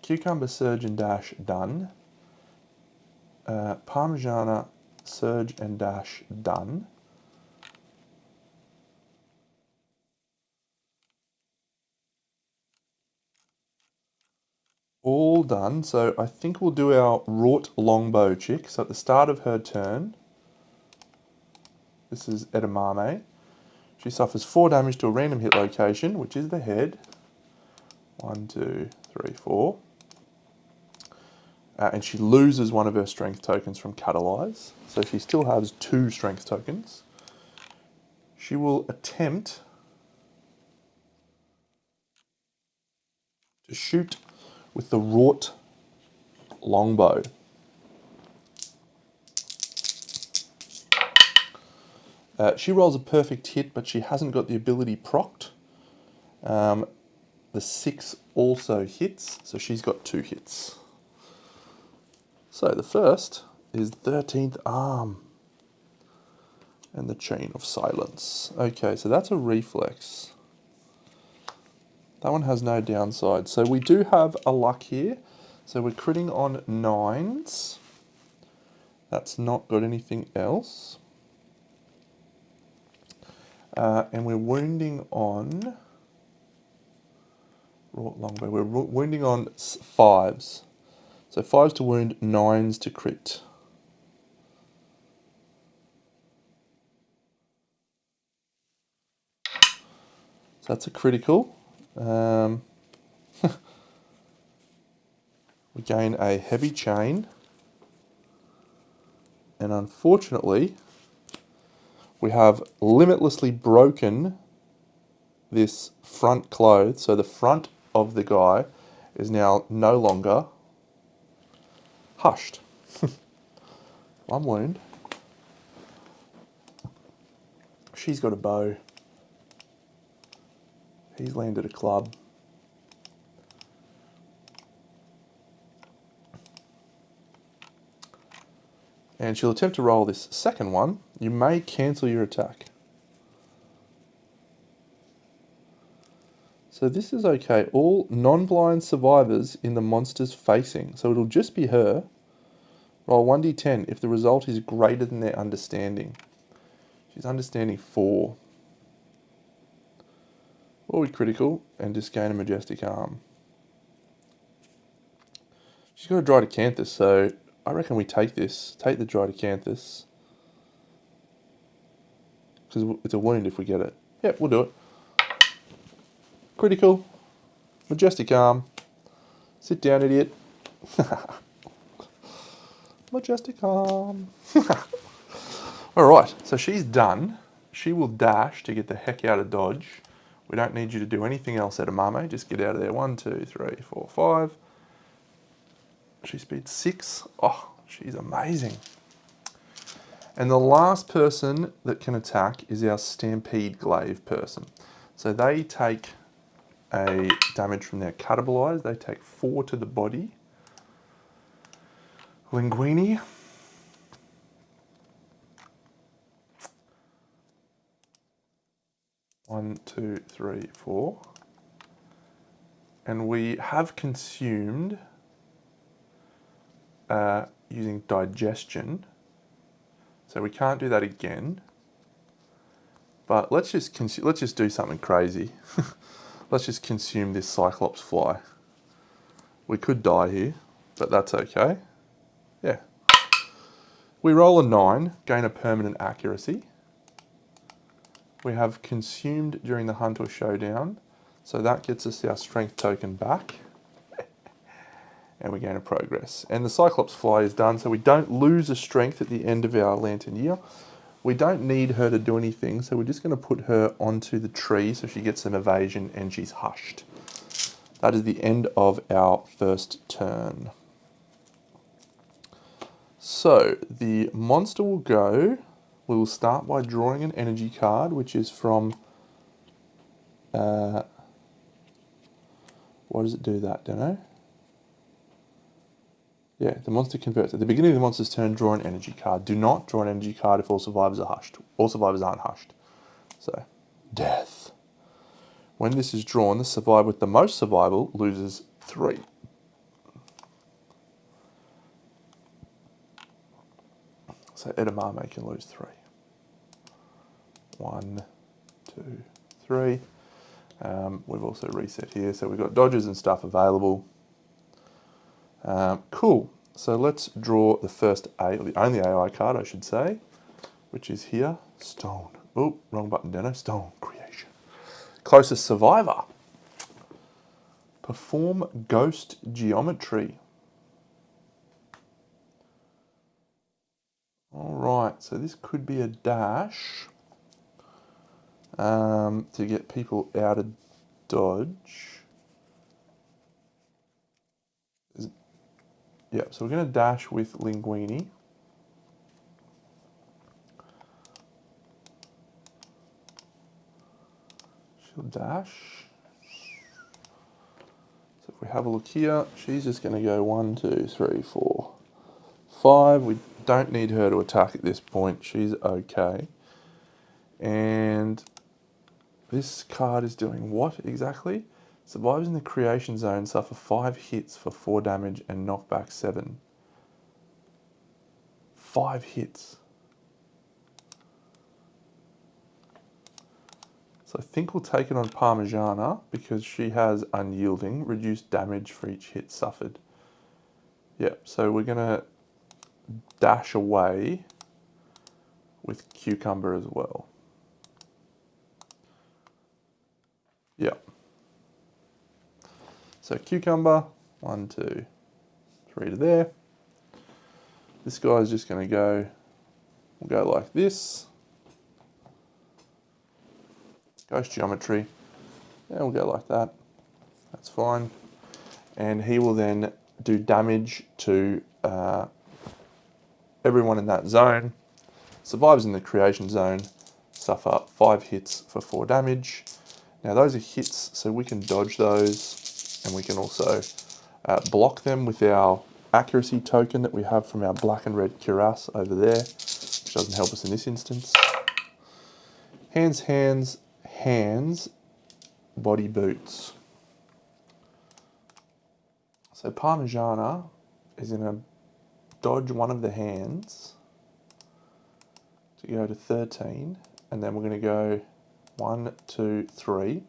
Cucumber, Surge and Dash done. Parmigiana, Surge and Dash done. All done. So I think we'll do our wrought longbow chick. So at the start of her turn, this is Edamame. She suffers 4 damage to a random hit location, which is the head. 1, 2, 3, 4. And she loses one of her strength tokens from Catalyze. So she still has 2 strength tokens. She will attempt to shoot with the wrought longbow. She rolls a perfect hit, but she hasn't got the ability procced. The 6 also hits, so she's got 2 hits. So the first is 13th Arm and the Chain of Silence. Okay, so that's a reflex. That one has no downside. So we do have a luck here. So we're critting on 9s. That's not got anything else. And we're wounding on wrought longbow. We're wounding on 5s. So 5s to wound, 9s to crit. So that's a critical. We gain a heavy chain. And unfortunately, we have limitlessly broken this front clothes. So the front of the guy is now no longer hushed. One wound. She's got a bow. He's landed a club. And she'll attempt to roll this second one. You may cancel your attack. So this is okay. All non-blind survivors in the monster's facing. So it'll just be her. Roll 1d10 if the result is greater than their understanding. She's understanding 4. Or we critical and just gain a majestic arm. She's got a Drydocanthus, so I reckon we take this. Take the Drydocanthus. Because it's a wound if we get it. Yep, we'll do it. Critical. Majestic arm. Sit down, idiot. Majestic arm. Alright, so she's done. She will dash to get the heck out of dodge. We don't need you to do anything else, Edamame. Just get out of there. 1, 2, 3, 4, 5. She speeds 6. Oh, she's amazing. And the last person that can attack is our Stampede Glaive person. So they take a damage from their cuttable eyes. They take 4 to the body. Linguini. One, 2, 3, 4. And we have consumed, using digestion. So we can't do that again. But let's just do something crazy. Let's just consume this Cyclops fly. We could die here, but that's okay. Yeah. We roll a 9, gain a permanent accuracy. We have consumed during the hunt or showdown, so that gets us our strength token back. And we gain a progress. And the Cyclops fly is done, so we don't lose a strength at the end of our lantern year. We don't need her to do anything, so we're just going to put her onto the tree so she gets some evasion and she's hushed. That is the end of our first turn. So the monster will go. We will start by drawing an energy card, which is from... why does it do that, don't know? Yeah, the monster converts. At the beginning of the monster's turn, draw an energy card. Do not draw an energy card if all survivors are hushed. All survivors aren't hushed. So, death. When this is drawn, the survivor with the most survival loses 3. So Edamame can lose 3. 1, 2, 3. We've also reset here, so we've got dodges and stuff available. Cool. So let's draw the first the only AI card, I should say, which is here. Stone. Oh, wrong button, Deno. Stone creation. Closest survivor. Perform ghost geometry. All right, so this could be a dash to get people out of dodge. Yeah, so we're going to dash with Linguini. She'll dash. So if we have a look here, she's just going to go 1, 2, 3, 4, 5. We don't need her to attack at this point. She's okay. And this card is doing what exactly? Survivors in the creation zone suffer 5 hits for 4 damage and knockback 7. 5 hits. So I think we'll take it on Parmigiana because she has unyielding, reduced damage for each hit suffered. Yep, so we're going to dash away with Cucumber as well. Yep. So Cucumber, 1, 2, 3 to there. This guy's just going to go, we'll go like this. Ghost geometry. Yeah, we'll go like that. That's fine. and he will then do damage to everyone in that zone. Survivors in the creation zone suffer 5 hits for 4 damage. Now those are hits, so we can dodge those, and we can also block them with our accuracy token that we have from our black and red cuirass over there, which doesn't help us in this instance. Hands, hands, hands, body boots. So Parmigiana is going to dodge one of the hands to go to 13, and then we're going to go 1, 2, 3,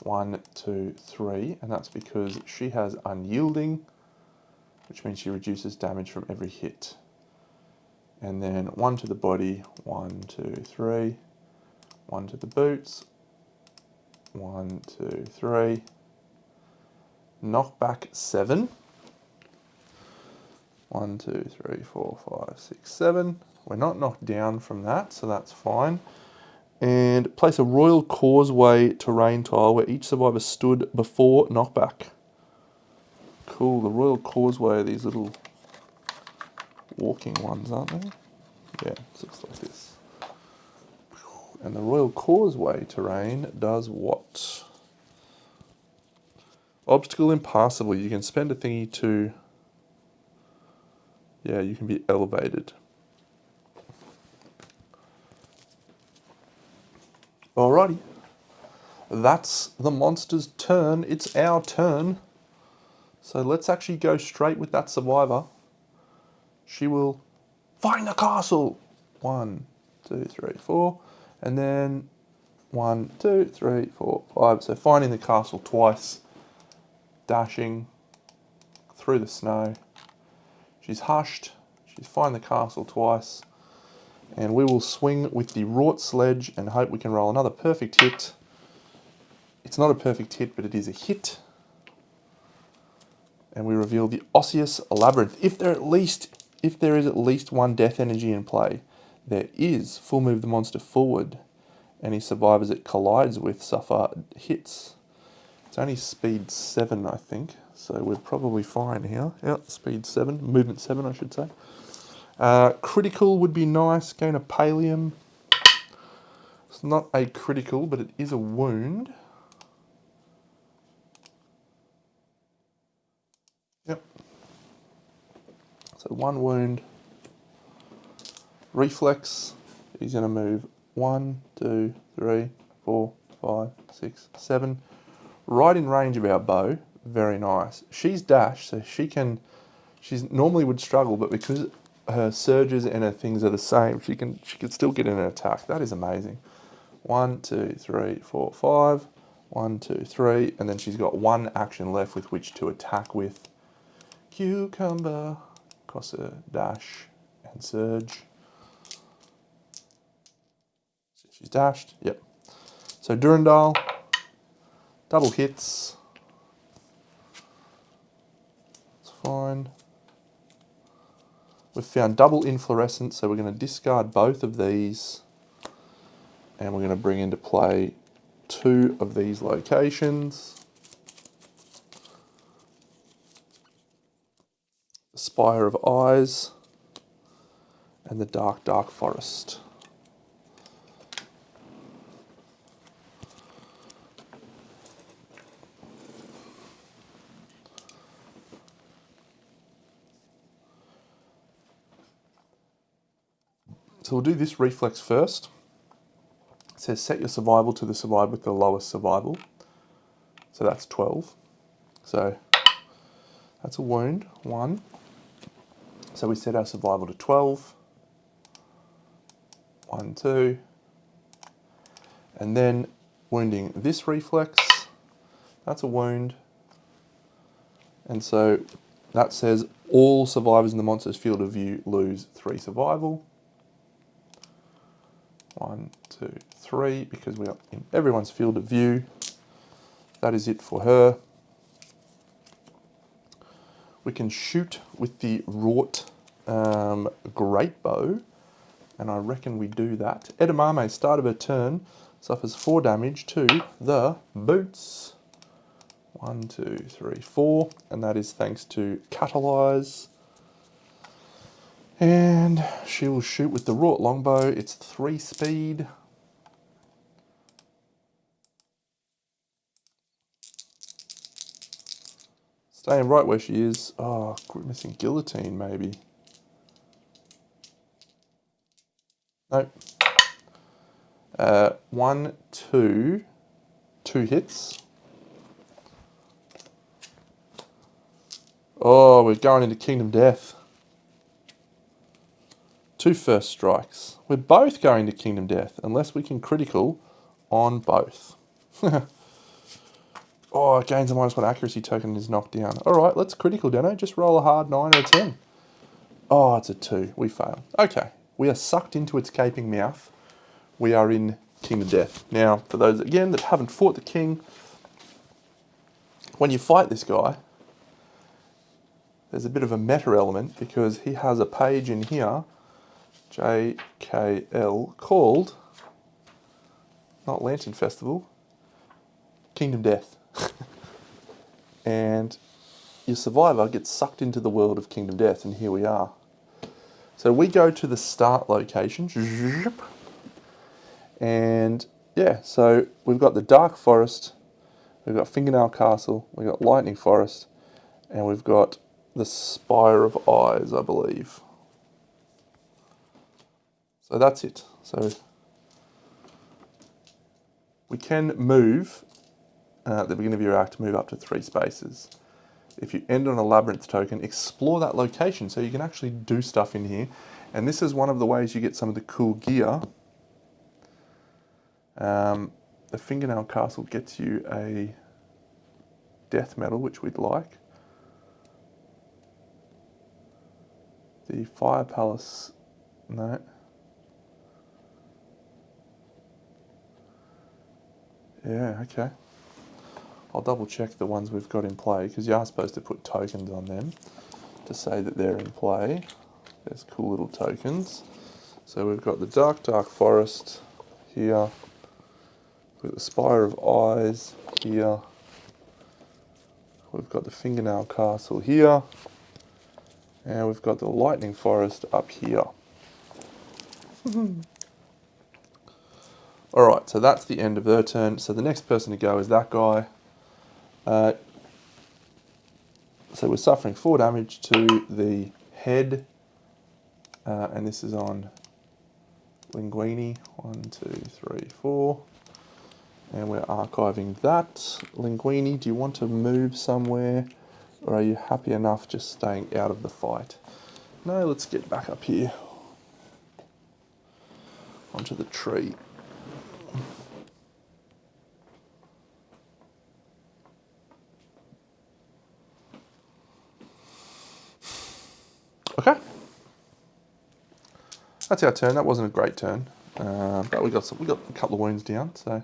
1, 2, 3, and that's because she has unyielding, which means she reduces damage from every hit. And then 1 to the body, 1, 2, 3, 1 to the boots, 1, 2, 3, knockback 7, 1, 2, 3, 4, 5, 6, 7. We're not knocked down from that, so that's fine. And place a Royal Causeway terrain tile where each survivor stood before knockback. Cool, the Royal Causeway are these little walking ones, aren't they? Yeah, it looks like this. And the Royal Causeway terrain does what? Obstacle impassable. You can spend a thingy to... Yeah, you can be elevated. Alrighty. That's the monster's turn. It's our turn. So let's actually go straight with that survivor. She will find the castle. 1, 2, 3, 4. And then 1, 2, 3, 4, 5. So finding the castle twice. Dashing through the snow. She's hushed. She's find the castle twice. And we will swing with the wrought sledge and hope we can roll another perfect hit. It's not a perfect hit, but it is a hit. And we reveal the Osseous Labyrinth. If there is at least 1 death energy in play, there is. Full move the monster forward. Any survivors it collides with suffer hits. It's only speed 7, I think, so we're probably fine here. Yeah, speed 7, movement 7, I should say. Critical would be nice. Gain a Pallium. It's not a critical, but it is a wound. Yep. So 1 wound. Reflex. He's going to move 1, 2, 3, 4, 5, 6, 7. Right in range of our bow. Very nice. She's dashed, so she's normally would struggle, but because her surges and her things are the same, she can still get in an attack. That is amazing. 1, 2, 3, 4, 5. 1, 2, 3, and then she's got 1 action left with which to attack with. Cucumber, cross her dash and surge. She's dashed. Yep. So Durandal, double hits. It's fine. We've found double inflorescence, so we're going to discard both of these. And we're going to bring into play 2 of these locations. The Spire of Eyes and the Dark, Dark Forest. So we'll do this reflex first. It says set your survival to the survivor with the lowest survival. So that's 12. So that's a wound, 1. So we set our survival to 12. 1, 2. And then wounding this reflex, that's a wound. And so that says all survivors in the monster's field of view lose 3 survival. 1, 2, 3, because we are in everyone's field of view. That is it for her. We can shoot with the wrought great bow, and I reckon we do that. Edamame, start of her turn, suffers 4 damage to the boots. 1, 2, 3, 4, and that is thanks to Catalyze. And she will shoot with the wrought longbow. It's 3 speed. Staying right where she is. Oh, missing guillotine maybe. Nope. 1, 2, 2 hits. Oh, we're going into Kingdom Death. 2 first strikes. We're both going to Kingdom Death, unless we can critical on both. Oh, it gains a -1 accuracy token and is knocked down. Alright, let's critical, Deno. Just roll a hard 9 or a 10. Oh, it's a 2. We fail. Okay. We are sucked into its gaping mouth. We are in Kingdom Death. Now, for those, again, that haven't fought the king, when you fight this guy, there's a bit of a meta element because he has a page in here, JKL, called, not Lantern Festival, Kingdom Death. And your survivor gets sucked into the world of Kingdom Death, and here we are. So we go to the start location, and yeah, so we've got the Dark Forest, we've got Fingernail Castle, we've got Lightning Forest, and we've got the Spire of Eyes, I believe. So that's it. So we can move, at the beginning of your act, move up to 3 spaces. If you end on a Labyrinth token, explore that location so you can actually do stuff in here. And this is one of the ways you get some of the cool gear. The Fingernail Castle gets you a death medal, which we'd like. The Fire Palace, no. Yeah, okay. I'll double check the ones we've got in play, because you are supposed to put tokens on them to say that they're in play. There's cool little tokens. So we've got the Dark Forest here. We've got the Spire of Eyes here. We've got the Fingernail Castle here. And we've got the Lightning Forest up here. Alright, so that's the end of their turn. So the next person to go is that guy. So we're suffering 4 damage to the head. And this is on Linguini. 1, 2, 3, 4. And we're archiving that. Linguini, do you want to move somewhere? Or are you happy enough just staying out of the fight? No, let's get back up here. Onto the tree. Okay. That's our turn. That wasn't a great turn. But we got a couple of wounds down, so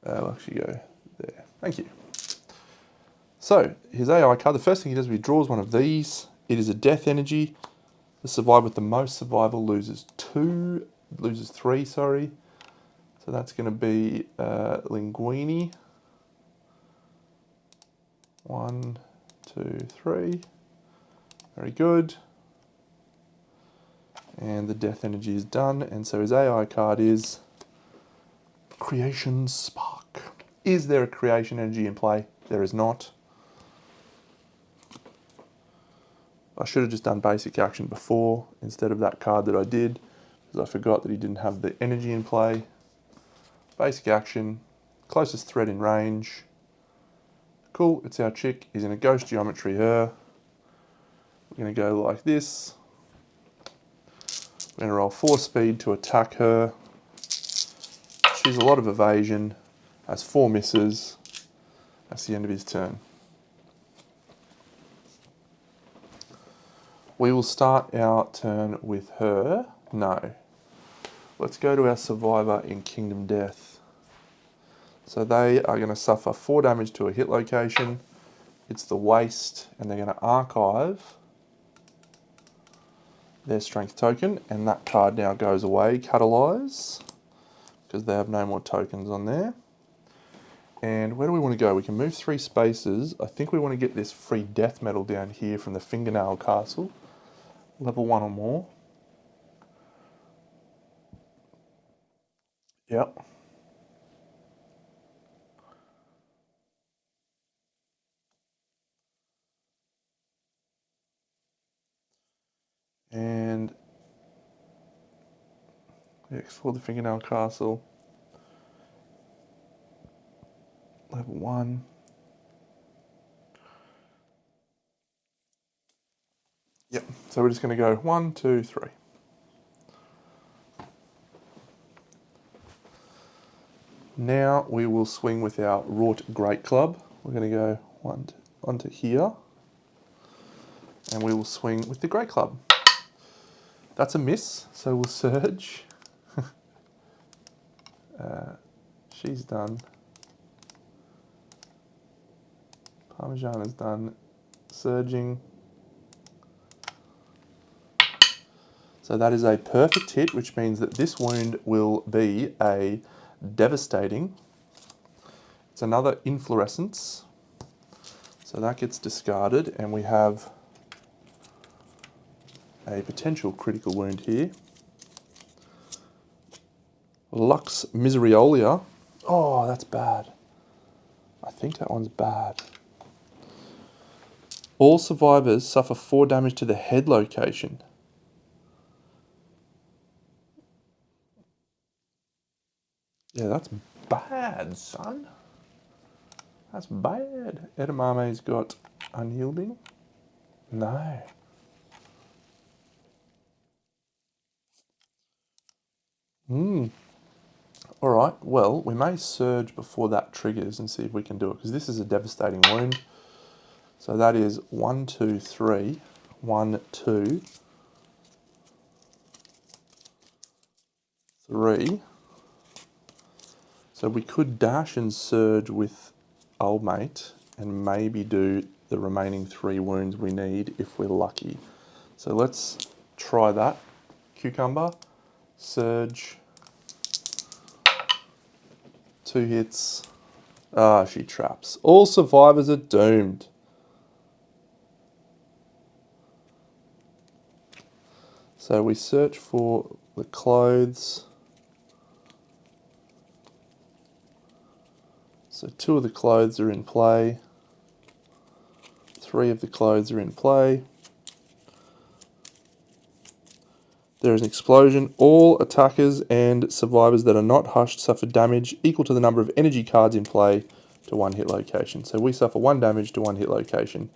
we'll actually go there. Thank you. So, his AI card, the first thing he does is he draws one of these. It is a death energy. The survivor with the most survival loses 3, sorry. So that's going to be Linguini. 1, 2, 3. Very good. And the death energy is done. And so his AI card is Creation Spark. Is there a creation energy in play? There is not. I should have just done basic action before instead of that card that I did, because I forgot that he didn't have the energy in play. Basic action, closest threat in range. Cool, it's our chick. He's in a ghost geometry her. We're going to go like this. We're going to roll 4 speed to attack her. She's a lot of evasion. Has 4 misses. That's the end of his turn. We will start our turn with her. No. Let's go to our survivor in Kingdom Death. So they are going to suffer 4 damage to a hit location. It's the waste, and they're going to archive their strength token, and that card now goes away, Catalyze, because they have no more tokens on there. And where do we want to go? We can move 3 spaces. I think we want to get this free death medal down here from the fingernail castle. Level 1 or more. Yep. And explore the fingernail castle. Level 1. Yep. So we're just going to go 1, 2, 3. Now we will swing with our wrought great club. We're going to go onto here, and we will swing with the great club. That's a miss, so we'll surge. She's done. Parmesan is done. Surging. So that is a perfect hit, which means that this wound will be a devastating. It's another inflorescence. So that gets discarded, and we have a potential critical wound here. Lux Miseriolia. Oh, that's bad. I think that one's bad. All survivors suffer 4 damage to the head location. Yeah, that's bad, son. That's bad. Edamame's got unyielding. No. All right, well, we may surge before that triggers and see if we can do it, because this is a devastating wound. So that is 1, 2, 3. 1, 2, 3. So we could dash and surge with old mate and maybe do the remaining 3 wounds we need if we're lucky. So let's try that. Cucumber, surge, 2 hits. Ah, she traps. All survivors are doomed. So we search for the clothes. So 2 of the clothes are in play. 3 of the clothes are in play. There is an explosion. All attackers and survivors that are not hushed suffer damage equal to the number of energy cards in play to 1 hit location. So we suffer 1 damage to 1 hit location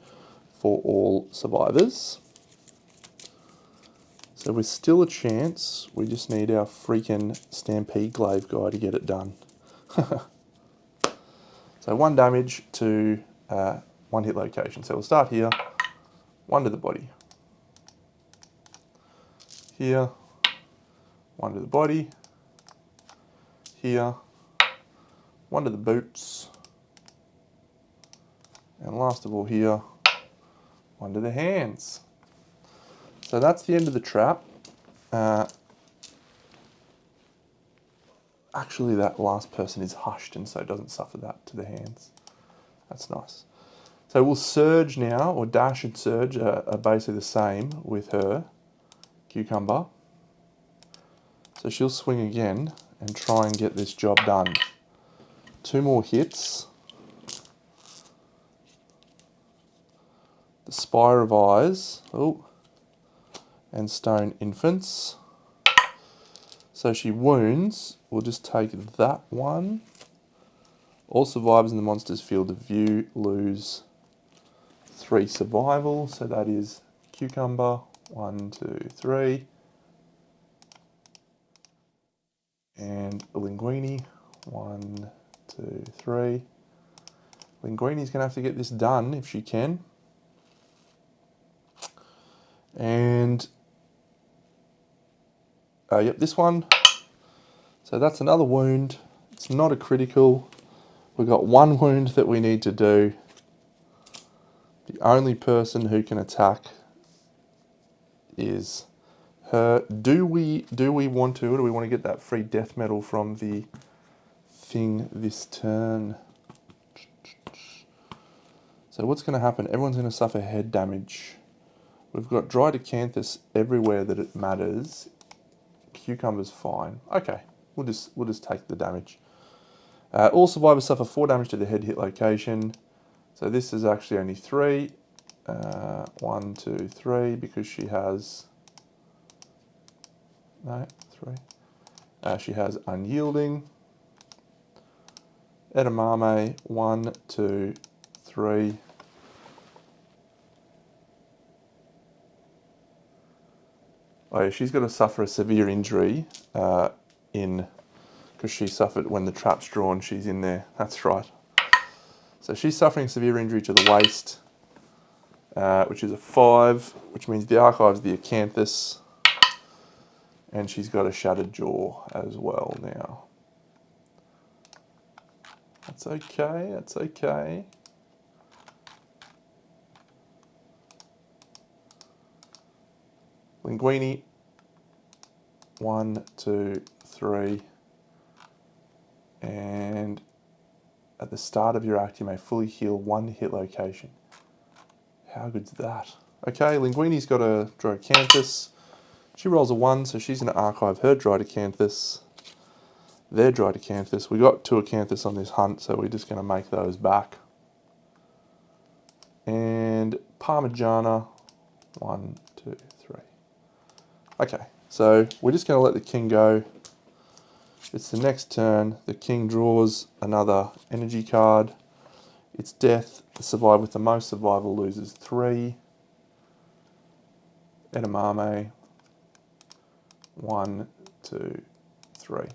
for all survivors. So we're still a chance. We just need our freaking Stampede Glaive guy to get it done. So 1 damage to 1 hit location. So we'll start here. 1 to the body. Here. 1 to the body. Here. 1 to the boots. And last of all here, 1 to the hands. So that's the end of the trap. Actually, that last person is hushed and so doesn't suffer that to the hands. That's nice. So we'll surge now, or dash and surge are basically the same with her, Cucumber. So she'll swing again and try and get this job done. 2 more hits. The Spire of Eyes. Oh. And Stone Infants. So she wounds. We'll just take that one. All survivors in the monster's field of view lose 3 survival. So that is Cucumber. 1, 2, 3. And Linguini. 1, 2, 3. Linguini's going to have to get this done if she can. And, yep, this one. So that's another wound. It's not a critical. We've got 1 wound that we need to do. The only person who can attack is her. Do we want to, or do we want to get that free death medal from the thing this turn? So what's going to happen? Everyone's going to suffer head damage. We've got dried acanthus everywhere that it matters. Cucumber's fine. Okay, we'll just take the damage. All survivors suffer 4 damage to the head hit location. So this is actually only 3. 1, 2, 3, because she has... No, 3. She has unyielding. Edamame, 1, 2, 3. Oh yeah, she's got to suffer a severe injury because she suffered when the trap's drawn, she's in there. That's right. So she's suffering severe injury to the waist, which is a 5, which means the archive's the acanthus, and she's got a shattered jaw as well now. That's okay, that's okay. Linguini, 1, 2, 3. And at the start of your act, you may fully heal 1 hit location. How good's that? Okay, Linguini's got a Droacanthus. She rolls a 1, so she's going to archive her Droacanthus. Their Droacanthus. We got 2 Acanthus on this hunt, so we're just going to make those back. And Parmigiana, 1, 2, 3. Okay, so we're just going to let the king go. It's the next turn. The king draws another energy card. It's death. The survivor with the most survival loses 3. Edamame. 1, 2, 3.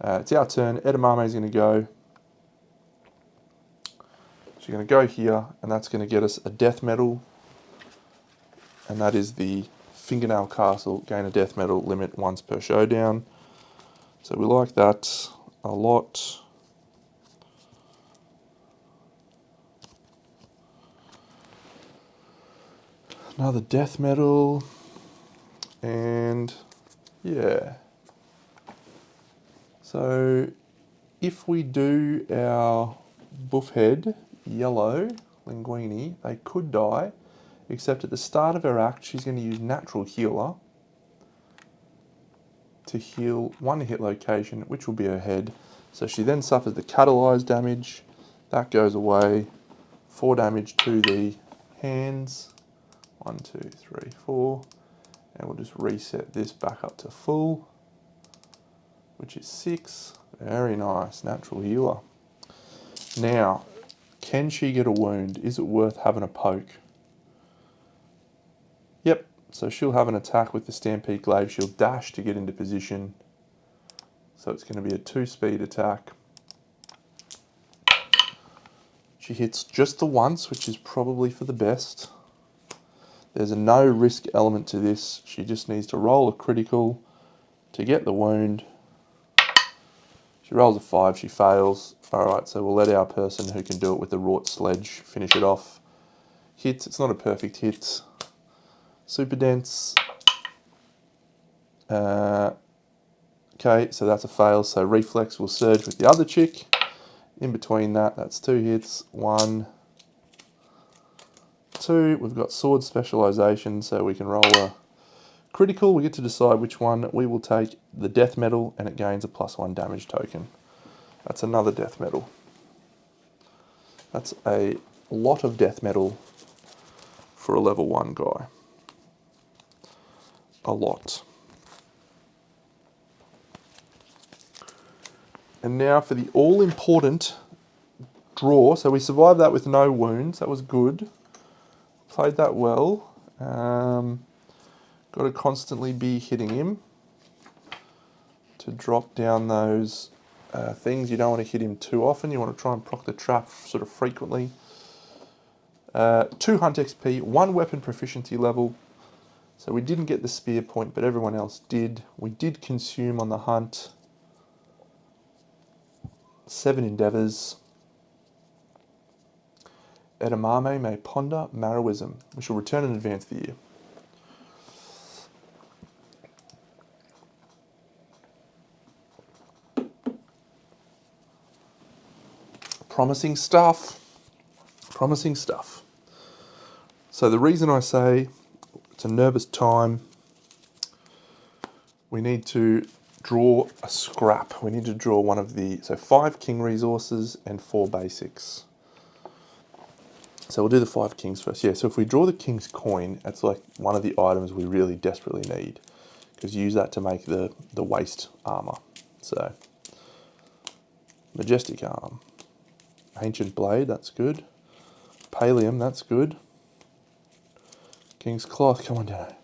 It's our turn. Edamame is going to go. She's going to go here, and that's going to get us a death medal. And that is the Fingernail Castle. Gain a death medal limit once per showdown. So we like that a lot. Another death medal. And yeah. So if we do our buffhead yellow Linguini, they could die, except at the start of her act she's going to use natural healer to heal 1 hit location, which will be her head. So she then suffers the catalyzed damage. That goes away. 4 damage to the hands. 1, 2, 3, 4. And we'll just reset this back up to full, which is 6. Very nice, natural healer. Now, can she get a wound? Is it worth having a poke? Yep, so she'll have an attack with the Stampede Glaive. She'll dash to get into position. So it's going to be a 2-speed attack. She hits just the once, which is probably for the best. There's a no risk element to this. She just needs to roll a critical to get the wound. She rolls a 5, she fails. Alright, so we'll let our person who can do it with the wrought sledge finish it off. Hits, it's not a perfect hit. Super dense. Okay, so that's a fail. So reflex will surge with the other chick. In between that, that's 2 hits. 1, 2. We've got sword specialization, so we can roll a critical. We get to decide which one. We will take the death medal, and it gains a +1 damage token. That's another death medal. That's a lot of death medal for a level 1 guy. A lot. And now for the all-important draw. So we survived that with no wounds. That was good. Played that well. Got to constantly be hitting him to drop down those things. You don't want to hit him too often. You want to try and proc the trap sort of frequently. 2 hunt XP, 1 weapon proficiency level. So we didn't get the spear point, but everyone else did. We did consume on the hunt 7 endeavours. Edamame may ponder Marrowism. We shall return and advance the year. Promising stuff. Promising stuff. So the reason I say it's a nervous time, we need to draw a scrap. We need to draw one of the, so 5 king resources and 4 basics. So we'll do the 5 kings first. Yeah, so if we draw the king's coin, that's like one of the items we really desperately need, because you use that to make the waist armor. So majestic arm, ancient blade, that's good. Pallium, that's good. King's cloth, come on, Dano.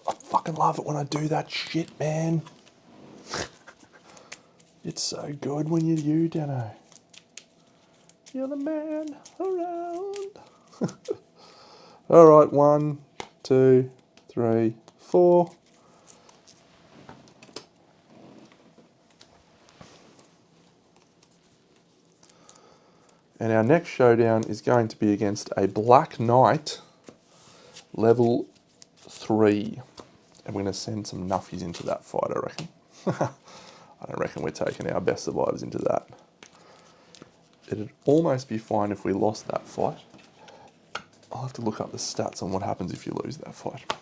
I fucking love it when I do that shit, man. It's so good when you Dano. You're the man around. All right, 1, 2, 3, 4. And our next showdown is going to be against a Black Knight, level 3. And we're going to send some nuffies into that fight, I reckon. I don't reckon we're taking our best survivors into that. It'd almost be fine if we lost that fight. I'll have to look up the stats on what happens if you lose that fight.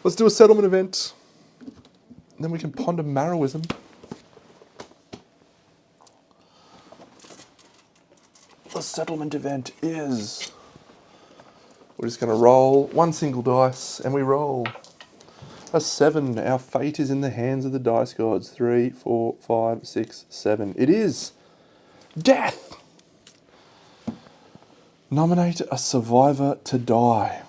Let's do a settlement event. And then we can ponder Marrowism. The settlement event is... We're just going to roll 1 single dice, and we roll a 7. Our fate is in the hands of the dice gods. 3, 4, 5, 6, 7. It is death. Nominate a survivor to die.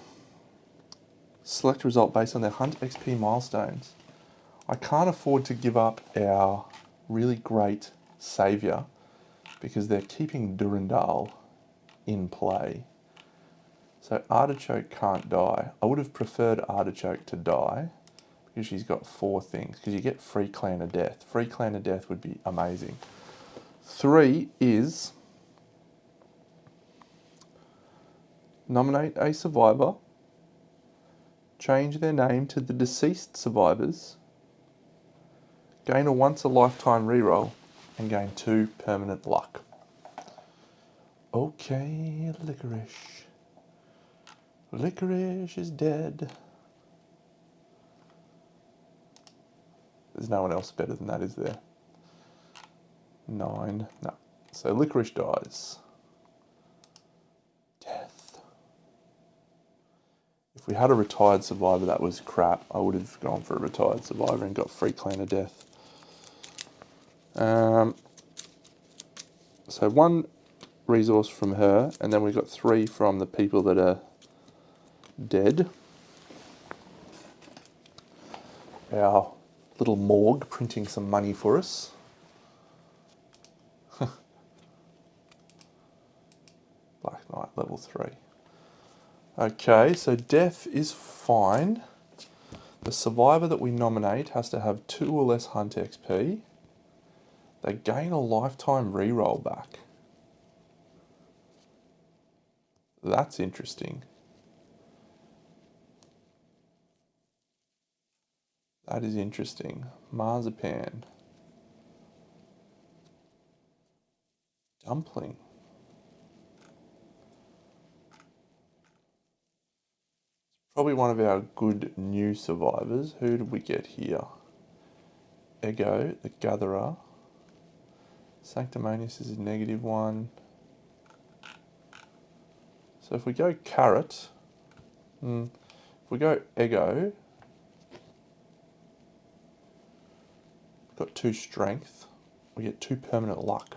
Select result based on their hunt XP milestones. I can't afford to give up our really great saviour because they're keeping Durandal in play. So Artichoke can't die. I would have preferred Artichoke to die because she's got 4 things. Because you get free Clan of Death. Free Clan of Death would be amazing. 3 is nominate a survivor, change their name to the deceased survivors, gain a once a lifetime reroll, and gain 2 permanent luck. Okay, Licorice. Licorice is dead. There's no one else better than that, is there? 9. No. So Licorice dies. Death. If we had a retired survivor that was crap, I would have gone for a retired survivor and got free Clan of Death. So 1 resource from her, and then we've got 3 from the people that are dead. Our little morgue printing some money for us. Black Knight, level 3. Okay, so death is fine. The survivor that we nominate has to have 2 or less hunt XP. They gain a lifetime reroll back. That's interesting. That is interesting. Marzipan. Dumpling. Probably one of our good new survivors. Who did we get here? Ego, the Gatherer. Sanctimonious is a -1. So if we go Carrot, if we go Ego, got 2 strength, we get 2 permanent luck.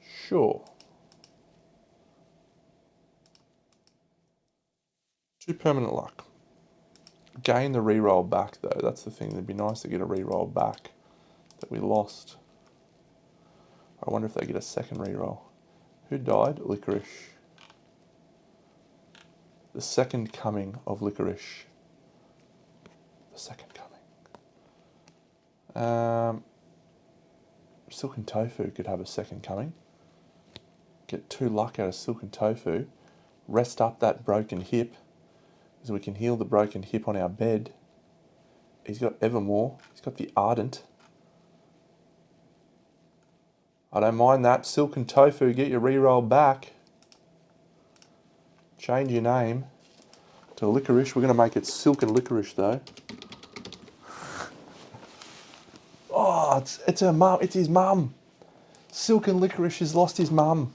Sure. 2 permanent luck. Gain the reroll back though, that's the thing. It'd be nice to get a reroll back that we lost. I wonder if they get a second reroll. Who died? Licorice. The second coming of Licorice. The second coming. Silken Tofu could have a second coming. Get 2 luck out of Silken Tofu. Rest up that broken hip, so we can heal the broken hip on our bed. He's got Evermore. He's got the Ardent. I don't mind that. Silken Tofu, get your re-roll back. Change your name to Licorice. We're going to make it Silken Licorice though. Oh, it's her mum. It's his mum. Silken Licorice has lost his mum.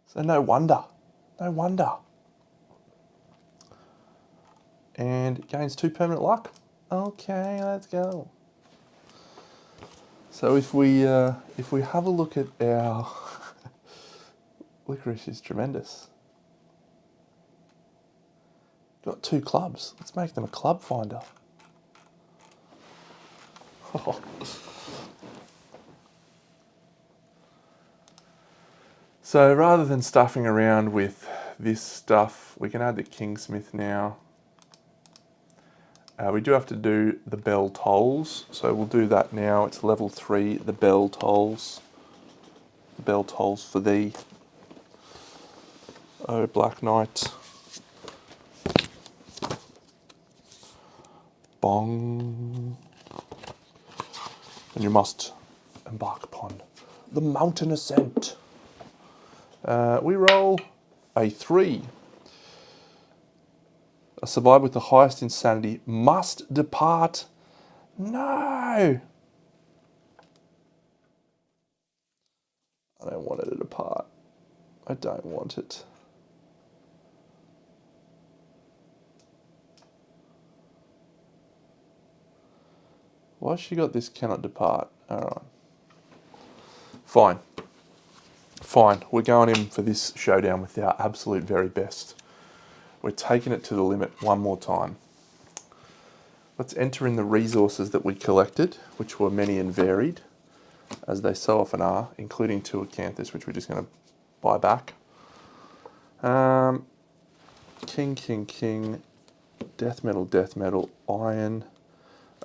So no wonder. No wonder. And gains 2 permanent luck. Okay, let's go. So if we have a look at our Licorice is tremendous. Got 2 clubs. Let's make them a club finder. So rather than stuffing around with this stuff, we can add the Kingsmith now. We do have to do the bell tolls, so we'll do that now. It's level 3, the bell tolls. The bell tolls for thee, oh Black Knight. Bong. And you must embark upon the mountain ascent. We roll a 3. A survivor with the highest insanity must depart. No! I don't want it to depart. I don't want it. Why has she got this cannot depart? Alright. Fine. Fine. We're going in for this showdown with our absolute very best. We're taking it to the limit one more time. Let's enter in the resources that we collected, which were many and varied, as they so often are, including 2 acanthus, which we're just going to buy back. King, death metal, iron,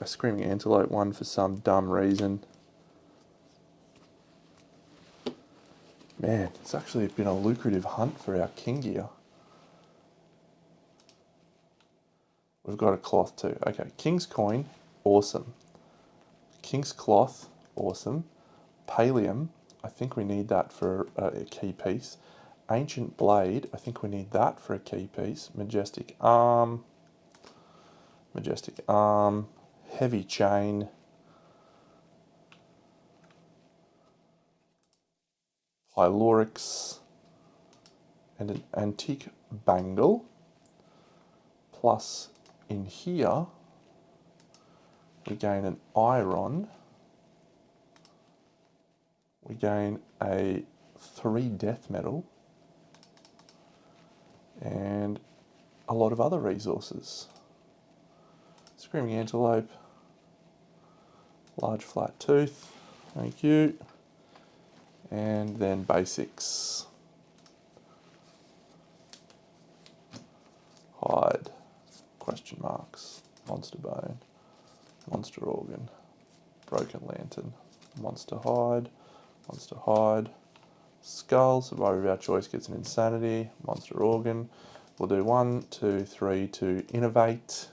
a screaming antelope one for some dumb reason. Man, it's actually been a lucrative hunt for our king gear. We've got a cloth too. Okay, King's coin, awesome. King's cloth, awesome. Pallium, I think we need that for a key piece. Ancient blade, I think we need that for a key piece. Majestic arm, heavy chain. Pylorix, and an antique bangle. Plus, in here, we gain an iron. We gain a 3 death metal. And a lot of other resources. Screaming antelope. Large flat tooth. Thank you. And then basics. Hide. Question marks. Monster bone. Monster organ. Broken lantern. Monster hide. Monster hide. Skull. Survivor of our choice gets an insanity. Monster organ. We'll do 1, 2, 3 to innovate.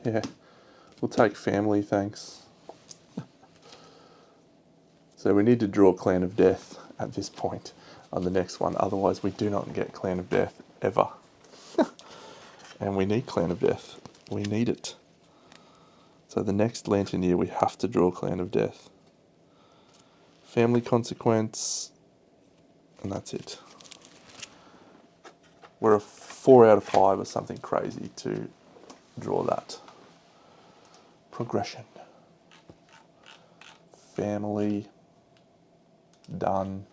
Yeah, we'll take family, thanks. So we need to draw Clan of Death at this point on the next one, otherwise we do not get Clan of Death ever. And we need Clan of Death. We need it. So the next Lantern year we have to draw Clan of Death. Family consequence, and that's it. We're a 4 out of 5 or something crazy to draw that. Progression. Family. Done.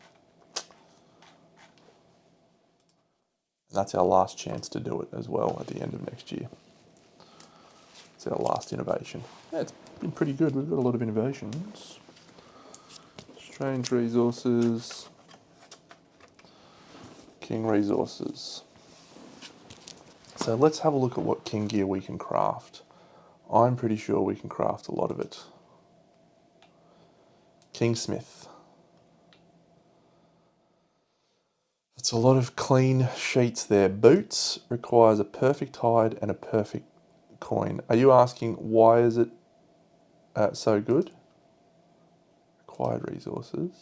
That's our last chance to do it as well at the end of next year. It's our last innovation. Yeah, it's been pretty good. We've got a lot of innovations. Strange resources. King resources. So let's have a look at what king gear we can craft. I'm pretty sure we can craft a lot of it. Kingsmith. It's a lot of clean sheets there. Boots requires a perfect hide and a perfect coin. Are you asking why is it so good? Required resources?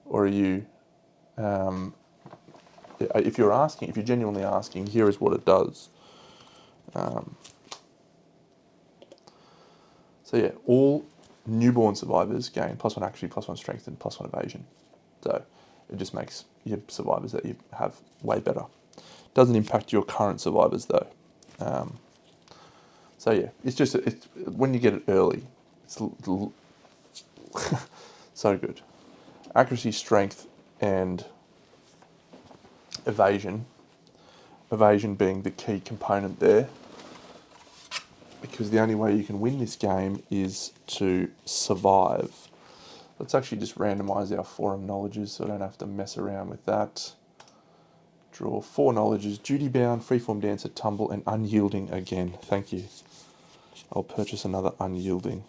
Or are you, if you're genuinely asking, here is what it does. So yeah, all newborn survivors gain +1 accuracy, +1 strength, and +1 evasion. So it just makes your survivors that you have way better. Doesn't impact your current survivors though. So yeah, it's when you get it early, it's so good. Accuracy, strength, and evasion. Evasion being the key component there, because the only way you can win this game is to survive. Let's actually just randomise our forum knowledges so I don't have to mess around with that. Draw 4 knowledges: duty bound, freeform dancer, tumble, and unyielding again. Thank you. I'll purchase another unyielding.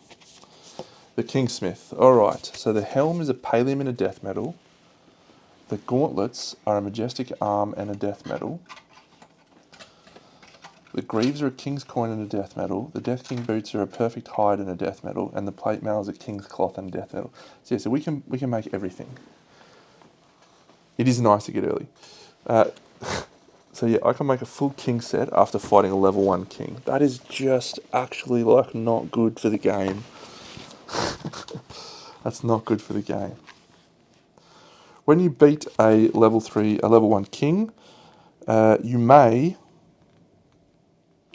The Kingsmith. Alright, so the helm is a pallium and a death metal. The gauntlets are a majestic arm and a death metal. The greaves are a king's coin and a death metal. The Death King boots are a perfect hide and a death metal. And the plate mail is a king's cloth and a death metal. So yeah, so we can make everything. It is nice to get early. So yeah, I can make a full king set after fighting a level 1 king. That is just actually like not good for the game. That's not good for the game. When you beat a level 1 king, you may,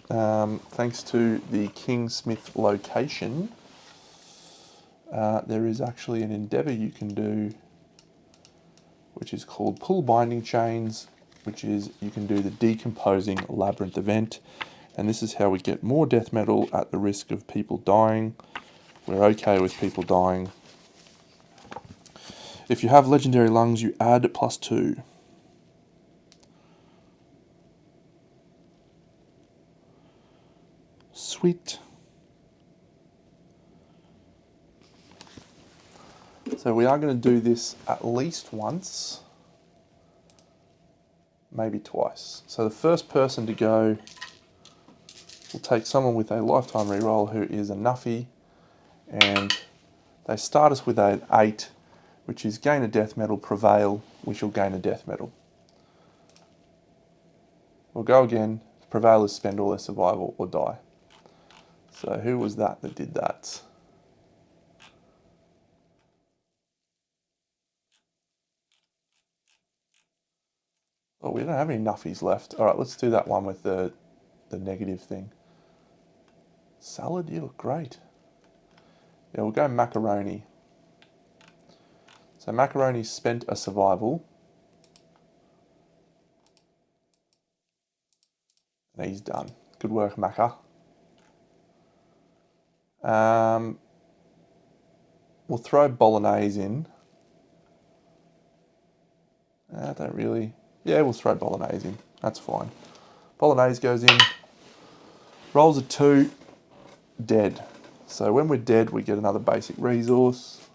thanks to the Kingsmith location, there is actually an endeavour you can do, which is called Pull Binding Chains, which is you can do the Decomposing Labyrinth event. And this is how we get more death metal at the risk of people dying. We're okay with people dying. If you have legendary lungs, you add +2. Sweet. So we are going to do this at least once, maybe twice. So the first person to go will take someone with a lifetime reroll who is a nuffy, and they start us with an 8, which is gain a death metal, prevail, we shall gain a death metal. We'll go again, prevail is spend all their survival or die. So who was that did that? Oh, we don't have any nuffies left. All right, let's do that one with the negative thing. Salad, you look great. Yeah, we'll go macaroni. So macaroni spent a survival. And he's done. Good work, Maca. We'll throw bolognese in. I don't really... Yeah, we'll throw bolognese in. That's fine. Bolognese goes in. Rolls a 2. Dead. So when we're dead, we get another basic resource.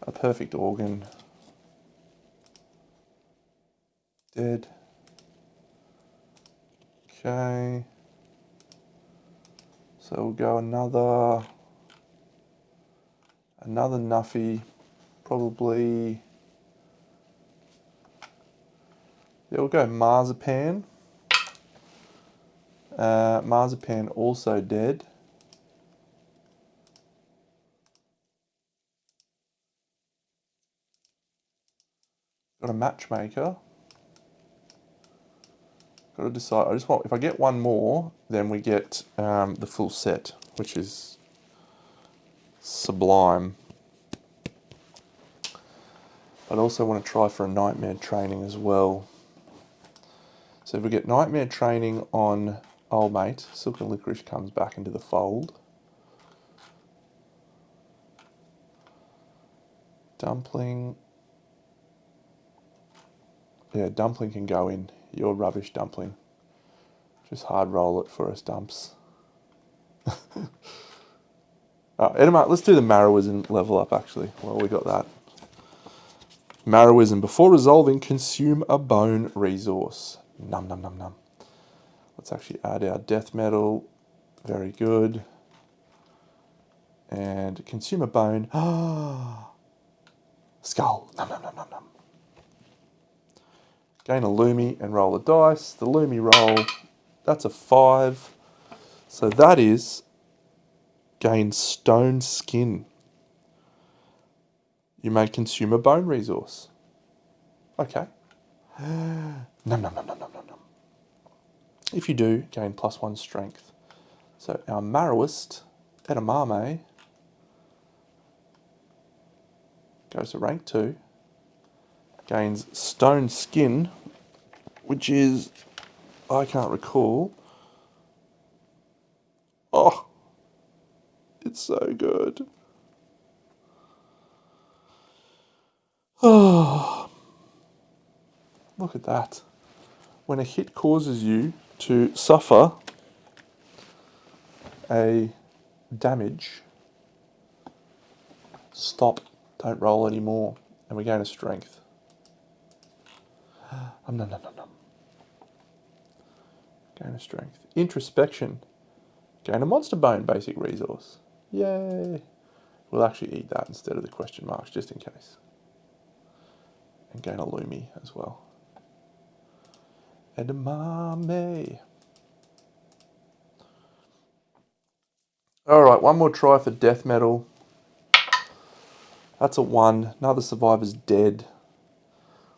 A perfect organ. Dead. Okay. So we'll go another nuffy. Probably... Yeah, we'll go marzipan. Marzipan also dead. Got a matchmaker. Got to decide. If I get one more, then we get the full set, which is sublime. I'd also want to try for a nightmare training as well. So if we get nightmare training on old mate, Silk and Licorice comes back into the fold. Dumpling. Yeah, dumpling can go in. You're rubbish, dumpling. Just hard roll it for us, dumps. Edema, let's do the Marrows and level up actually. Well, we got that. Marrowism. Before resolving, consume a bone resource. Num num num num. Let's actually add our death metal. Very good. And consume a bone. Skull. Num num num num num. Gain a Lumi and roll a dice. The Lumi roll, that's a 5. So that is gain stone skin. You may consume a bone resource. Okay. Num num num num num num num. If you do, gain +1 strength. So our Marrowist, Edamame, goes to rank 2. Gains stone skin, which is, I can't recall. Oh, it's so good. Oh, look at that. When a hit causes you to suffer a damage, stop, don't roll anymore, and we gain a strength. Nom nom nom nom. Gain a strength. Introspection. Gain a monster bone basic resource. Yay. We'll actually eat that instead of the question marks, just in case. And gain a Lumi as well. Edamame. Alright, one more try for death metal. That's a 1. Another survivor's dead.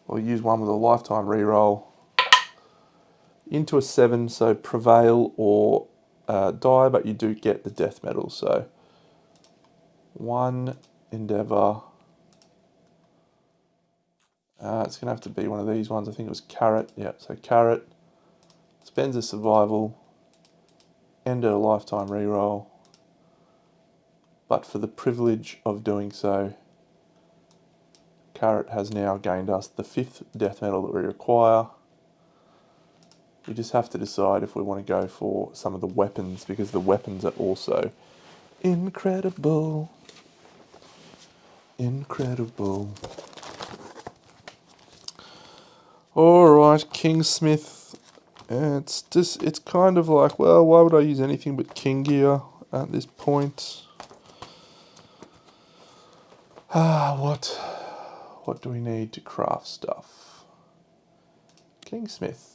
We'll use one with a lifetime reroll. Into a 7, so prevail or die, but you do get the death metal. So 1 endeavour. It's going to have to be one of these ones. I think it was carrot. Yeah, so carrot. Spends a survival. End a lifetime reroll. But for the privilege of doing so, carrot has now gained us the 5th death metal that we require. We just have to decide if we want to go for some of the weapons, because the weapons are also incredible. Incredible. Alright, Kingsmith. It's kind of like, well, why would I use anything but King gear at this point? What do we need to craft stuff? Kingsmith.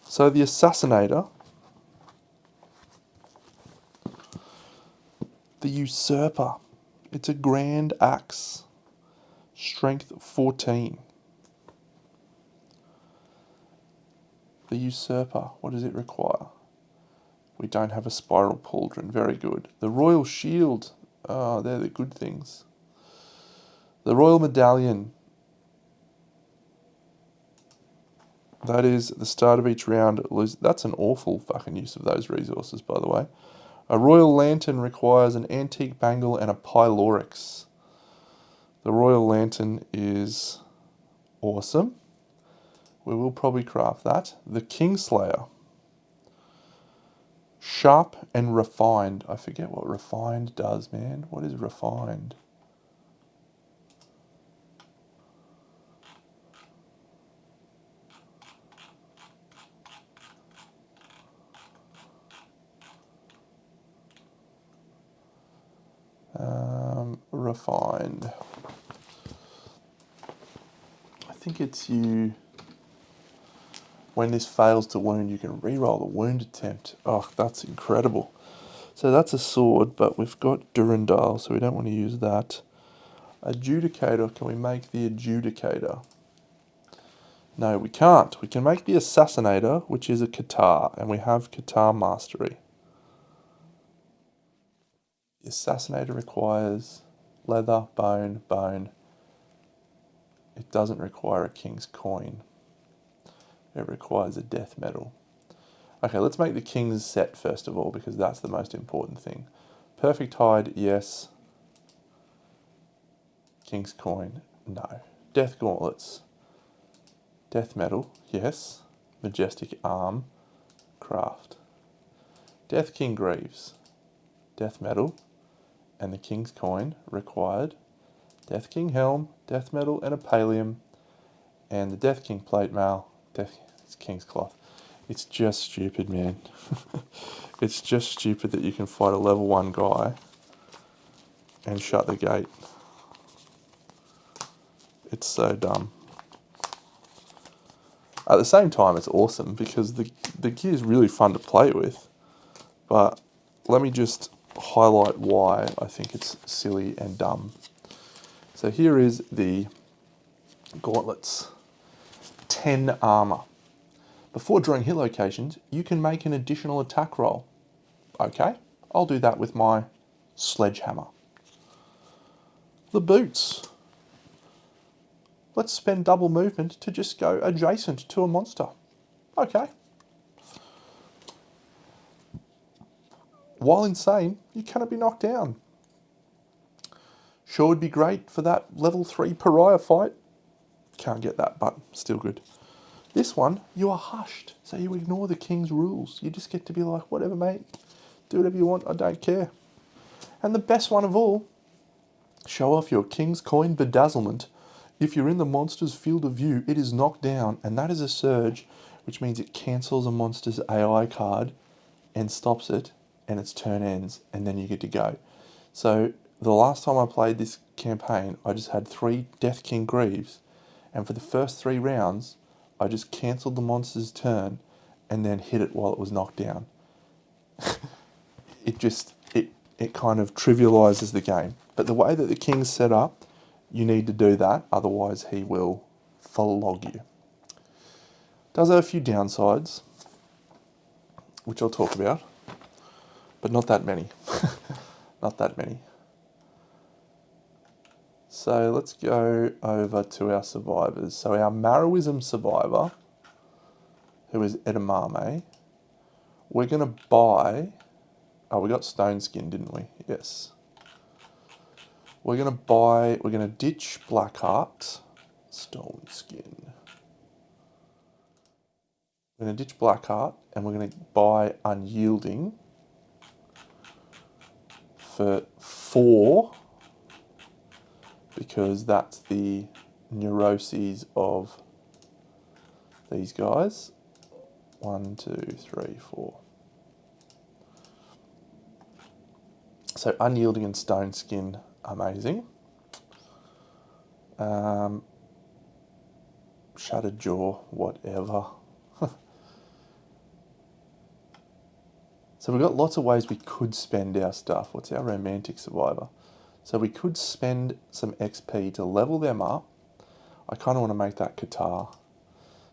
So the Assassinator, the Usurper. It's a grand axe. Strength 14. The Usurper, what does it require? We don't have a Spiral Pauldron, very good. The Royal Shield, they're the good things. The Royal Medallion. That is, at the start of each round, that's an awful fucking use of those resources, by the way. A Royal Lantern requires an Antique Bangle and a Pylorix. The Royal Lantern is awesome. We will probably craft that. The Kingslayer. Sharp and refined. I forget what refined does, man. What is refined? Refined. I think it's you. When this fails to wound, you can reroll the wound attempt. Oh, that's incredible. So that's a sword, but we've got Durandal, so we don't want to use that. Adjudicator, can we make the Adjudicator? No, we can't. We can make the Assassinator, which is a Katar, and we have Katar Mastery. The Assassinator requires leather, bone, bone. It doesn't require a King's Coin. It requires a death metal. Okay, let's make the King's set first of all, because that's the most important thing. Perfect Hide, yes. King's Coin, no. Death Gauntlets. Death Metal, yes. Majestic Arm, craft. Death King Greaves, Death Metal, and the King's Coin required. Death King Helm, Death Metal, and a Pallium, and the Death King Plate Mail, it's King's Cloth. It's just stupid, man. It's just stupid that you can fight a level 1 guy and shut the gate. It's so dumb. At the same time, it's awesome because the gear is really fun to play with. But let me just highlight why I think it's silly and dumb. So here is the gauntlets. 10 armor. Before drawing hit locations, you can make an additional attack roll. Okay, I'll do that with my sledgehammer. The boots. Let's spend double movement to just go adjacent to a monster. Okay. While insane, you cannot be knocked down. Sure would be great for that level 3 pariah fight. Can't get that, but still good. This one, you are hushed, so you ignore the king's rules. You just get to be like, whatever, mate. Do whatever you want, I don't care. And the best one of all, show off your king's coin bedazzlement. If you're in the monster's field of view, it is knocked down, and that is a surge, which means it cancels a monster's AI card and stops it, and its turn ends, and then you get to go. So the last time I played this campaign, I just had 3 Death King Greaves, and for the first 3 rounds, I just cancelled the monster's turn and then hit it while it was knocked down. It kind of trivialises the game. But the way that the king's set up, you need to do that, otherwise he will flog you. Does have a few downsides, which I'll talk about, but not that many. Not that many. So let's go over to our survivors. So our Maroism survivor, who is Edamame, we're going to buy... Oh, we got Stone Skin, didn't we? Yes. We're going to ditch Blackheart, Stone Skin. We're going to ditch Blackheart, and we're going to buy Unyielding for 4, because that's the neuroses of these guys. 1, 2, 3, 4. So Unyielding and Stone Skin, amazing. Shattered Jaw, whatever. So we've got lots of ways we could spend our stuff. What's our Romantic Survivor? So we could spend some XP to level them up. I kind of want to make that Qatar.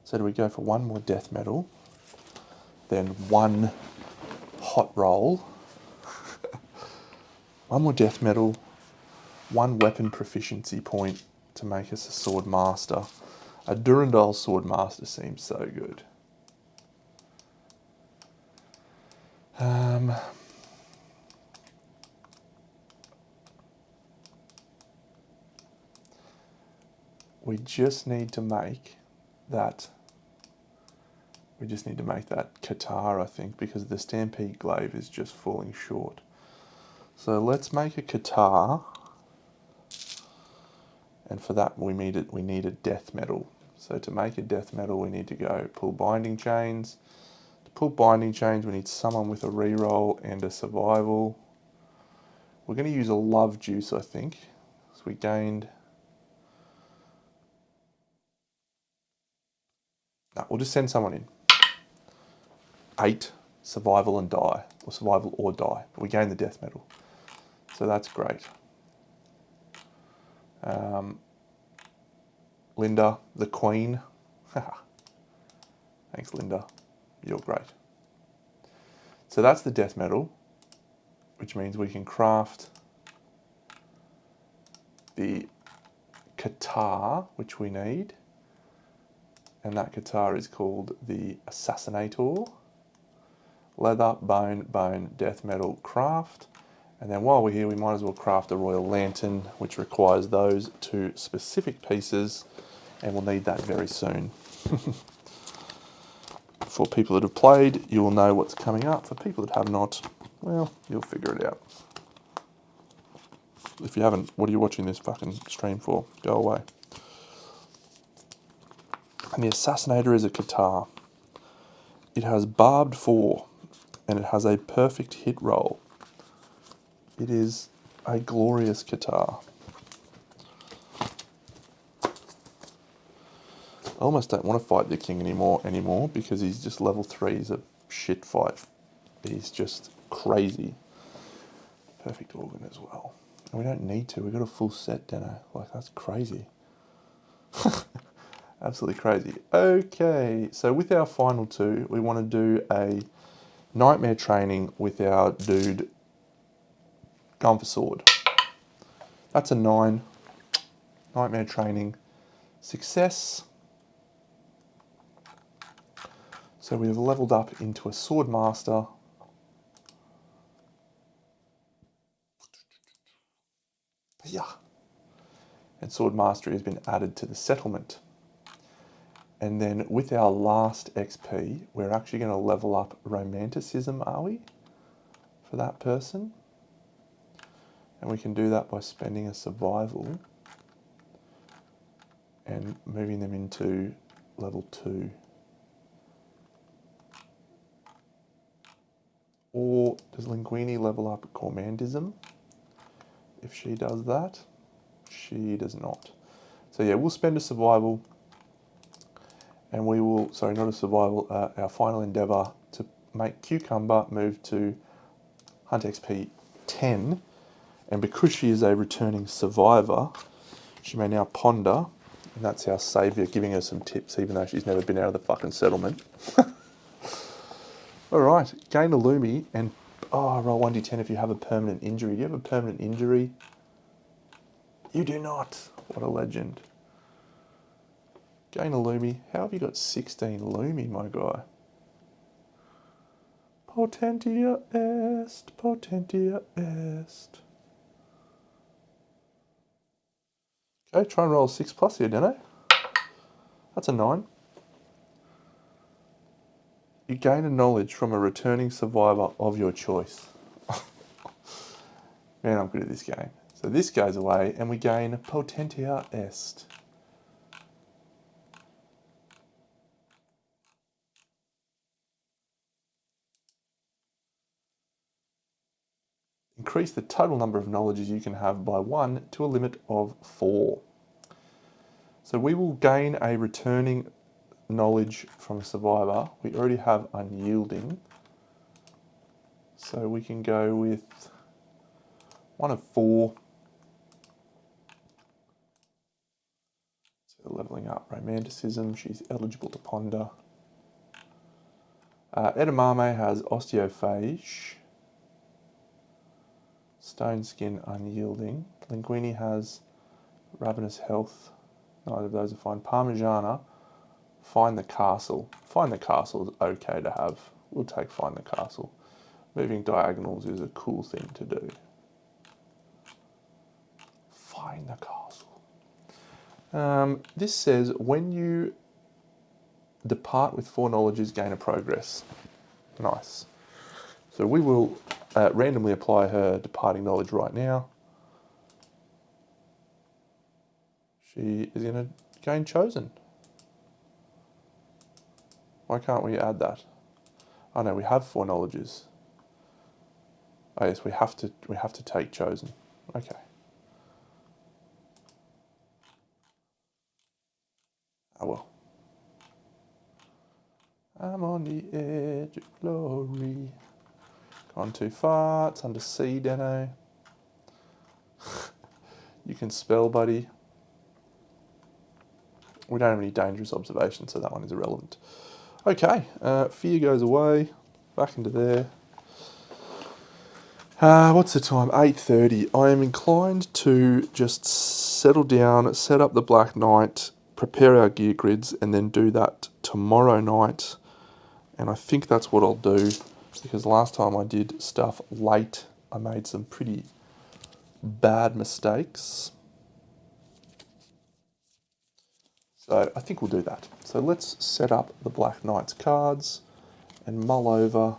So do we go for 1 more Death Metal, then 1 Hot Roll, 1 more Death Metal, 1 Weapon Proficiency point to make us a Sword Master. A Durandal Sword Master seems so good. We just need to make that. We just need to make that Qatar, I think, because the Stampede Glaive is just falling short. So let's make a Qatar, and for that we need a Death Metal. So to make a Death Metal, we need to go pull Binding Chains. To pull Binding Chains, we need someone with a reroll and a survival. We're going to use a Love Juice, I think. So we gained... No, we'll just send someone in. 8, survival and die, or survival or die. But we gain the Death Metal. So that's great. Linda, the Queen. Thanks, Linda. You're great. So that's the Death Metal, which means we can craft the Qatar, which we need. And that Qatar is called the Assassinator. Leather, bone, Death Metal, craft. And then while we're here, we might as well craft a Royal Lantern, which requires those 2 specific pieces, and we'll need that very soon. For people that have played, you will know what's coming up. For people that have not, well, you'll figure it out. If you haven't, what are you watching this fucking stream for? Go away. And the Assassinator is a guitar. It has barbed 4, and it has a perfect hit roll. It is a glorious guitar. I almost don't want to fight the king anymore because he's just level 3. He's a shit fight. He's just crazy. Perfect organ as well. And we don't need to. We've got a full set, Deno. Like, that's crazy. Absolutely crazy. Okay, so with our final 2, we want to do a nightmare training with our dude going for sword. That's a 9. Nightmare training. Success. So we have leveled up into a sword master. Yeah. And sword mastery has been added to the settlement. And then with our last XP, we're actually going to level up romanticism, are we? For that person. And we can do that by spending a survival and moving them into level 2. Or does Linguini level up gourmandism? If she does that, she does not. So yeah, we'll spend a survival and we will, sorry, not a survival, our final endeavour to make Cucumber move to Hunt XP 10. And because she is a returning survivor, she may now ponder, and that's our saviour giving her some tips, even though she's never been out of the fucking settlement. All right, gain a Lumi, and roll 1d10 if you have a permanent injury. Do you have a permanent injury? You do not. What a legend. Gain a Lumi. How have you got 16 Lumi, my guy? Potentia est, potentia est. Okay, try and roll a 6 plus here, Deno. That's a 9. You gain a knowledge from a returning survivor of your choice. Man, I'm good at this game. So this goes away and we gain potentia est. Increase the total number of knowledges you can have by 1 to a limit of 4. So we will gain a returning knowledge from a survivor. We already have unyielding. So we can go with 1 of 4. So levelling up romanticism. She's eligible to ponder. Edamame has osteophage. Stone skin unyielding. Linguini has ravenous health. Neither of those are fine. Parmigiana, find the castle. Find the castle is okay to have. We'll take find the castle. Moving diagonals is a cool thing to do. Find the castle. This says when you depart with 4 knowledges, gain a progress. Nice. So we will randomly apply her departing knowledge right now. She is going to gain chosen. Why can't we add that? Oh no, we have 4 knowledges. Oh yes, we have to take chosen. Okay. Oh well. I'm on the edge of glory. Gone too far. It's under C, Deno. You can spell, buddy. We don't have any dangerous observations, so that one is irrelevant. Okay, fear goes away. Back into there. What's the time? 8:30. I am inclined to just settle down, set up the Black Knight, prepare our gear grids, and then do that tomorrow night. And I think that's what I'll do, because last time I did stuff late, I made some pretty bad mistakes. So I think we'll do that. So let's set up the Black Knight's cards and mull over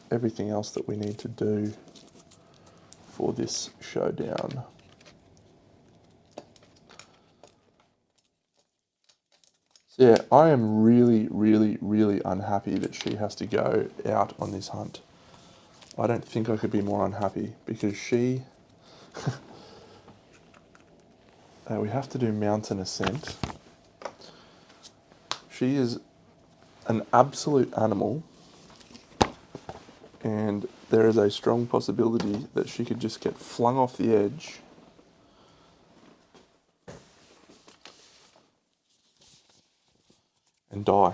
everything else that we need to do for this showdown. So yeah, I am really, really, really unhappy that she has to go out on this hunt. I don't think I could be more unhappy because she... we have to do mountain ascent. She is an absolute animal, and there is a strong possibility that she could just get flung off the edge and die.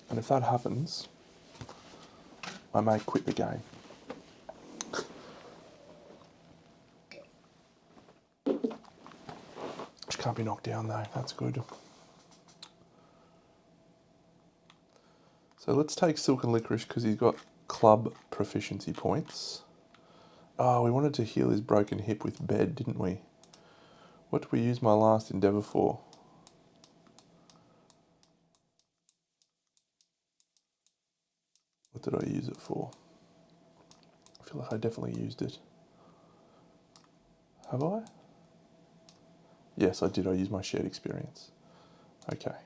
And if that happens, I may quit the game. She can't be knocked down though, that's good. So let's take Silk and Licorice because he's got club proficiency points. Oh, we wanted to heal his broken hip with bed, didn't we? What did we use my last endeavour for? What did I use it for? I feel like I definitely used it. Have I? Yes, I did. I used my shared experience. Okay.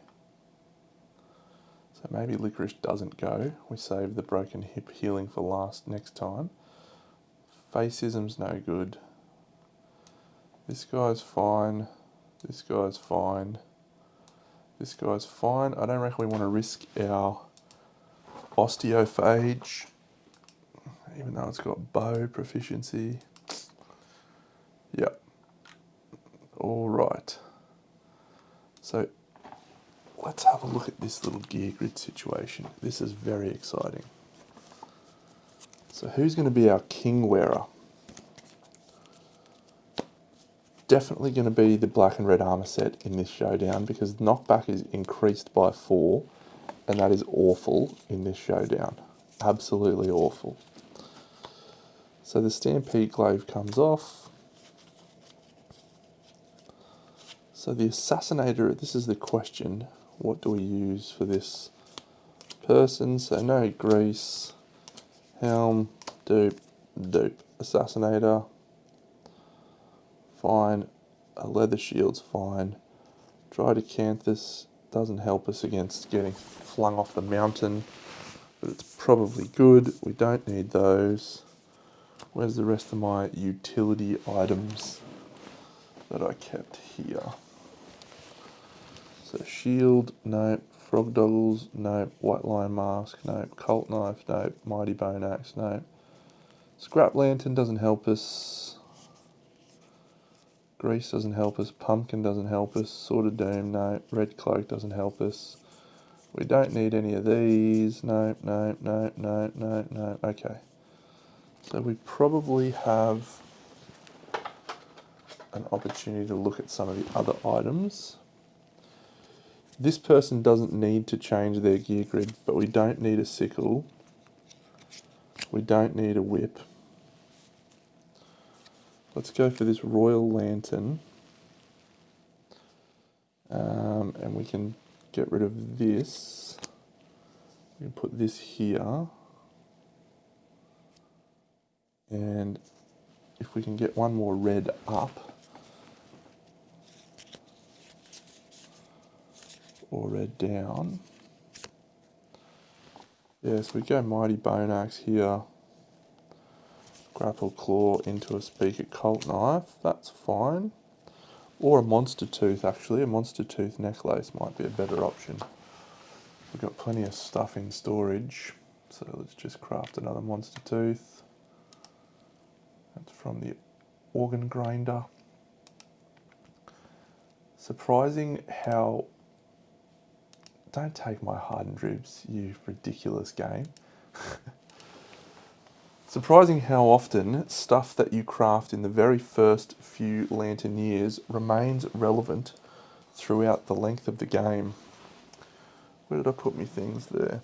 So maybe Licorice doesn't go. We save the broken hip healing for last next time. Faceism's no good. This guy's fine. This guy's fine. This guy's fine. I don't reckon we want to risk our osteophage, even though it's got bow proficiency. Yep. All right. So let's have a look at this little gear grid situation. This is very exciting. So who's going to be our king wearer? Definitely going to be the black and red armor set in this showdown because knockback is increased by 4, and that is awful in this showdown. Absolutely awful. So the Stampede Glaive comes off. So the Assassinator, this is the question. What do we use for this person? So no grease, helm, dupe, Assassinator, fine. A leather shield's fine. Tridecanthus doesn't help us against getting flung off the mountain, but it's probably good. We don't need those. Where's the rest of my utility items that I kept here? So shield, nope. Frog Doggles, nope. White Lion Mask, nope. Cult Knife, nope. Mighty Bone Axe, nope. Scrap Lantern doesn't help us. Grease doesn't help us. Pumpkin doesn't help us. Sword of Doom, nope. Red Cloak doesn't help us. We don't need any of these. Nope, nope, nope, nope, nope, nope. Okay. So we probably have an opportunity to look at some of the other items. This person doesn't need to change their gear grid, but we don't need a sickle. We don't need a whip. Let's go for this Royal Lantern. And we can get rid of this. We can put this here. And if we can get one more red up, or red down. Yes, we go Mighty Bone Axe here. Grapple Claw into a Speaker Cult Knife, that's fine. Or a Monster Tooth actually, a Monster Tooth necklace might be a better option. We've got plenty of stuff in storage, so let's just craft another Monster Tooth. That's from the Organ Grinder. Surprising how... Don't take my hardened ribs, you ridiculous game. Surprising how often stuff that you craft in the very first few Lantern years remains relevant throughout the length of the game. Where did I put my things there?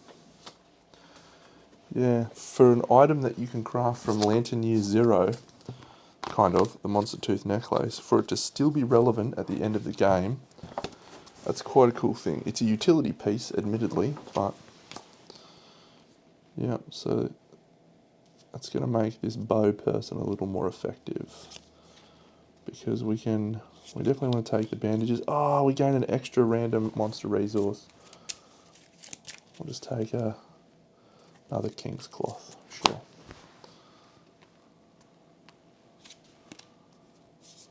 Yeah, for an item that you can craft from Lantern Year 0, kind of, the Monster Tooth necklace, for it to still be relevant at the end of the game, that's quite a cool thing. It's a utility piece, admittedly, but Yeah, so that's going to make this bow person a little more effective, because we definitely want to take the bandages. Oh, we gain an extra random monster resource. We'll just take another king's cloth, sure. So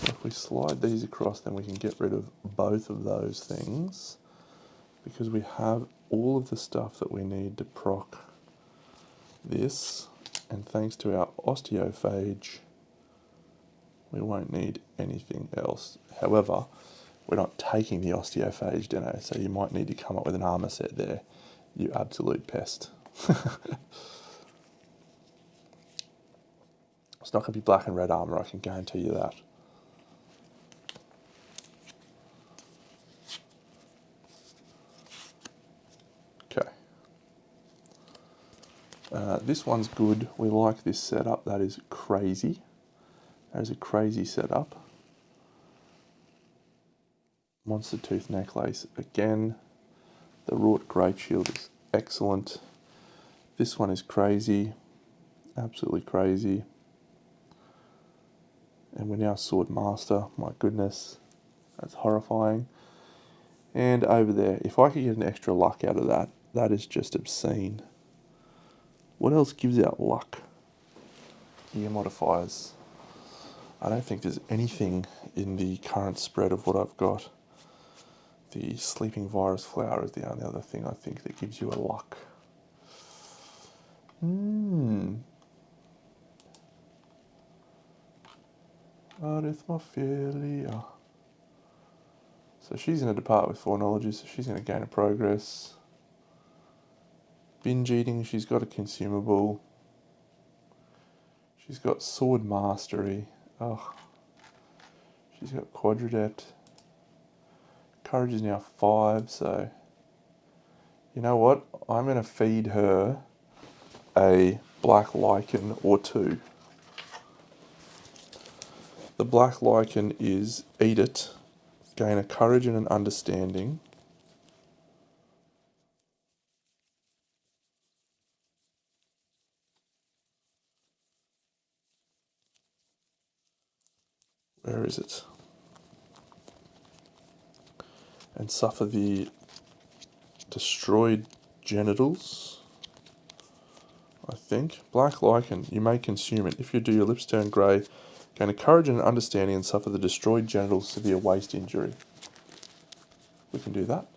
if we slide these across, then we can get rid of both of those things, because we have all of the stuff that we need to proc this, and thanks to our osteophage, we won't need anything else. However, we're not taking the osteophage, Deno, so you might need to come up with an armor set there, you absolute pest. It's not going to be black and red armor, I can guarantee you that. Okay. This one's good. We like this setup. That is crazy. That is a crazy setup. Monster Tooth Necklace. Again, the Wrought Great Shield is excellent. This one is crazy. Absolutely crazy. And we're now Sword Master. My goodness. That's horrifying. And over there, if I could get an extra luck out of that, that is just obscene. What else gives out luck? Gear modifiers. I don't think there's anything in the current spread of what I've got. The Sleeping Virus Flower is the only other thing I think that gives you a luck. Arithmophilia. So she's going to depart with 4 knowledges, so she's going to gain a progress. Binge eating, she's got a consumable. She's got sword mastery. Oh, she's got quadradet. Courage is now 5, so you know what? I'm going to feed her a black lichen or 2. The black lichen is eat it, gain a courage and an understanding. Where is it? And suffer the destroyed genitals, I think. Black lichen, you may consume it. If you do, your lips turn grey, gain a courage and an understanding, and suffer the destroyed genitals severe waist injury. We can do that.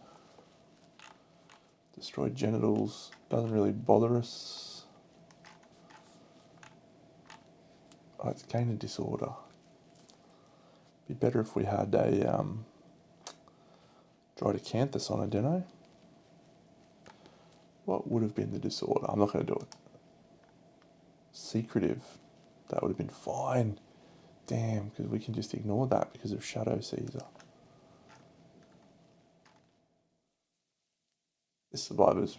Destroyed genitals doesn't really bother us. Oh, it's gain a disorder. Be better if we had a Droidecanthus on it, don't I? What would have been the disorder? I'm not going to do it. Secretive. That would have been fine. Damn, because we can just ignore that because of Shadow Caesar. This survivor's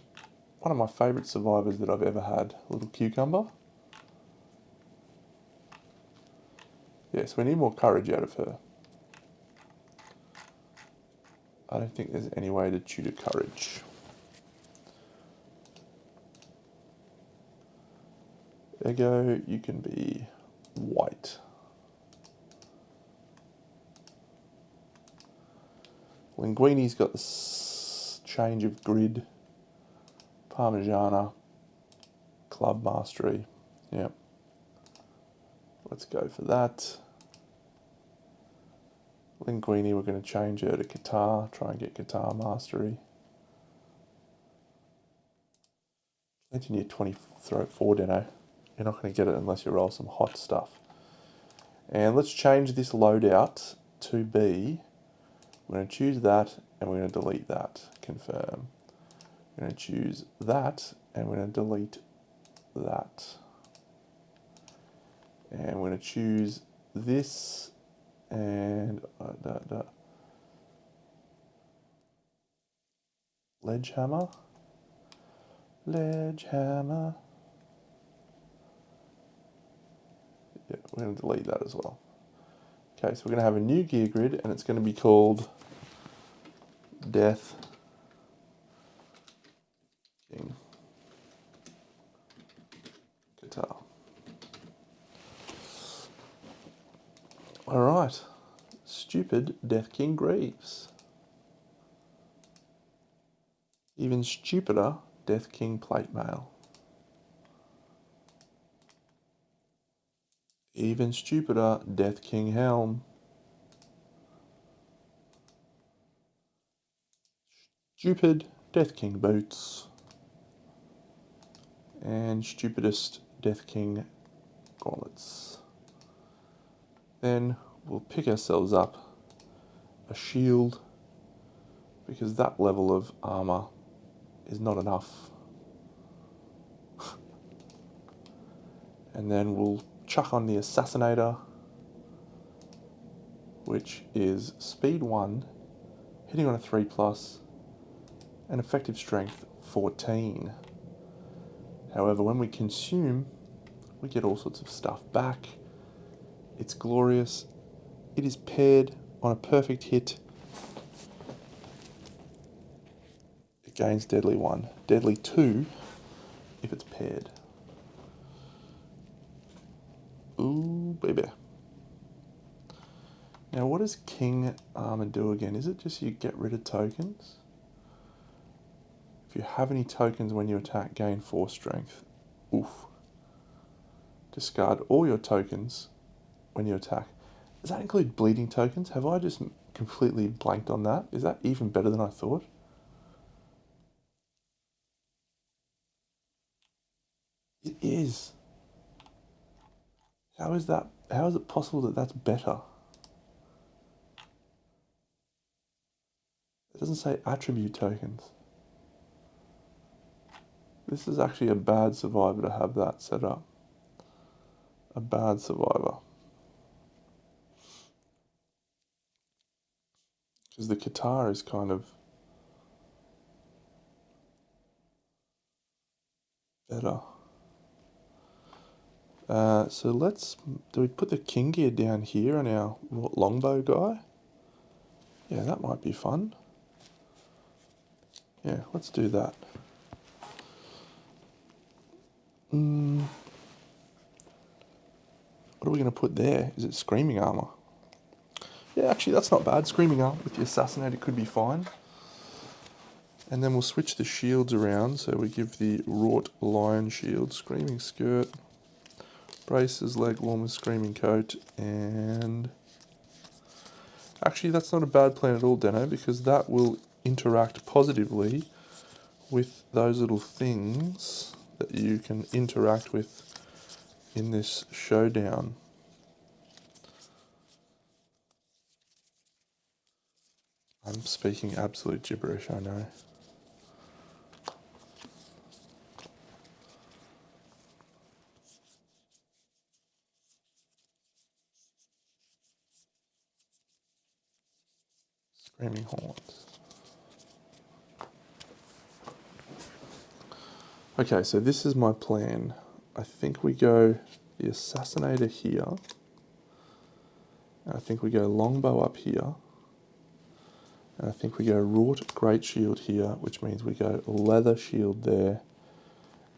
one of my favourite survivors that I've ever had. Little cucumber. Yes, we need more courage out of her. I don't think there's any way to tutor courage. Ego, you can be white. Linguini's got the change of grid. Parmigiana. Club mastery. Yep. Let's go for that. Linguini, we're going to change her to guitar. Try and get guitar mastery. Engineer 24, Deno. You're not going to get it unless you roll some hot stuff. And let's change this loadout to be, we're going to choose that and we're going to delete that. Confirm. We're going to choose that and we're going to delete that. And we're going to choose this and ledge hammer. Ledge hammer. Yeah, we're going to delete that as well. Okay, so we're going to have a new gear grid and it's going to be called Death King. Guitar. Alright. Stupid Death King Greaves. Even stupider Death King Plate Mail. Even stupider Death King Helm. Stupid Death King Boots. And stupidest Death King Gauntlets. Then we'll pick ourselves up a shield, because that level of armour is not enough. And then we'll chuck on the Assassinator, which is speed 1, hitting on a 3+, and effective strength 14. However, when we consume, we get all sorts of stuff back. It's glorious. It is paired on a perfect hit. It gains Deadly 1, Deadly 2 if it's paired. Ooh, baby. Now, what does King Armor do again? Is it just you get rid of tokens? If you have any tokens when you attack, gain 4 strength. Oof. Discard all your tokens when you attack. Does that include bleeding tokens? Have I just completely blanked on that? Is that even better than I thought? It is. How is that? How is it possible that that's better? It doesn't say attribute tokens. This is actually a bad survivor to have that set up. A bad survivor. Because the guitar is kind of better. So do we put the king gear down here on our longbow guy? Yeah, that might be fun. Yeah, let's do that. What are we going to put there? Is it screaming armor? Yeah, actually, that's not bad. Screaming armor with the assassinator could be fine. And then we'll switch the shields around. So we give the wrought lion shield, screaming skirt, braces, leg warmer, screaming coat, and actually that's not a bad plan at all, Deno, because that will interact positively with those little things that you can interact with in this showdown. I'm speaking absolute gibberish, I know. Screaming horns. Okay, so this is my plan. I think we go the assassinator here. And I think we go longbow up here. And I think we go wrought great shield here, which means we go leather shield there.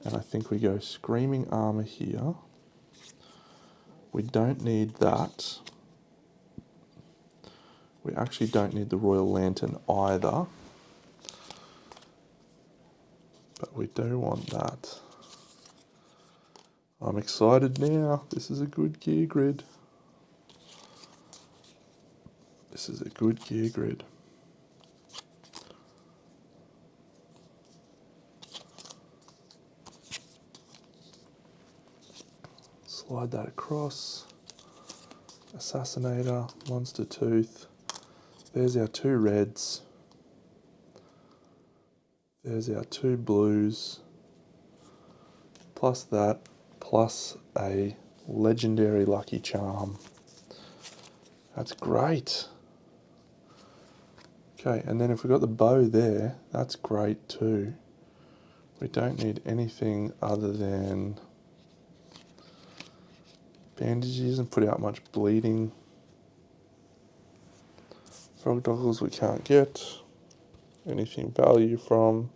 And I think we go screaming armor here. We don't need that. We actually don't need the royal lantern either. But we do want that. I'm excited now. This is a good gear grid. This is a good gear grid. Slide that across. Assassinator, monster tooth. There's our 2 reds. There's our 2 blues. Plus that, plus a legendary lucky charm. That's great. Okay, and then if we've got the bow there, that's great too. We don't need anything other than bandages and put out much bleeding. Frog goggles we can't get. Anything value from.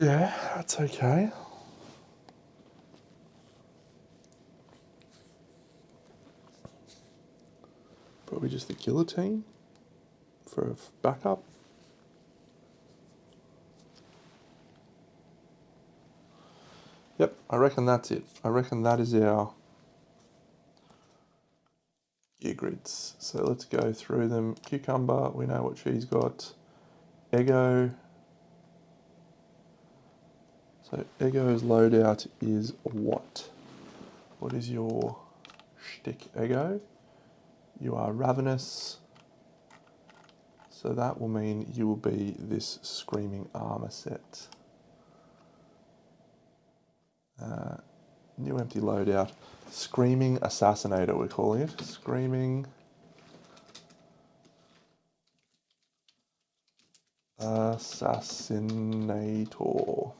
Yeah, that's okay. Probably just the guillotine for backup. Yep, I reckon that's it. I reckon that is our gear grids. So let's go through them. Cucumber, we know what she's got. Ego. So Ego's loadout is what? What is your shtick, Ego? You are ravenous. So that will mean you will be this screaming armor set. New empty loadout. Screaming Assassinator, we're calling it. Screaming Assassinator.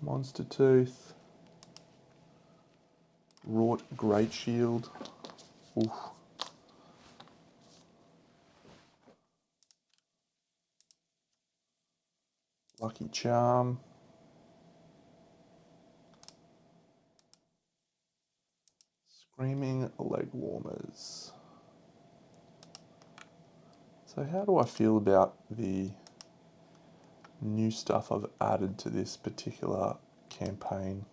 Monster Tooth. Wrought Great Shield. Oof. Lucky Charm. Screaming Leg Warmers. So how do I feel about the new stuff I've added to this particular campaign?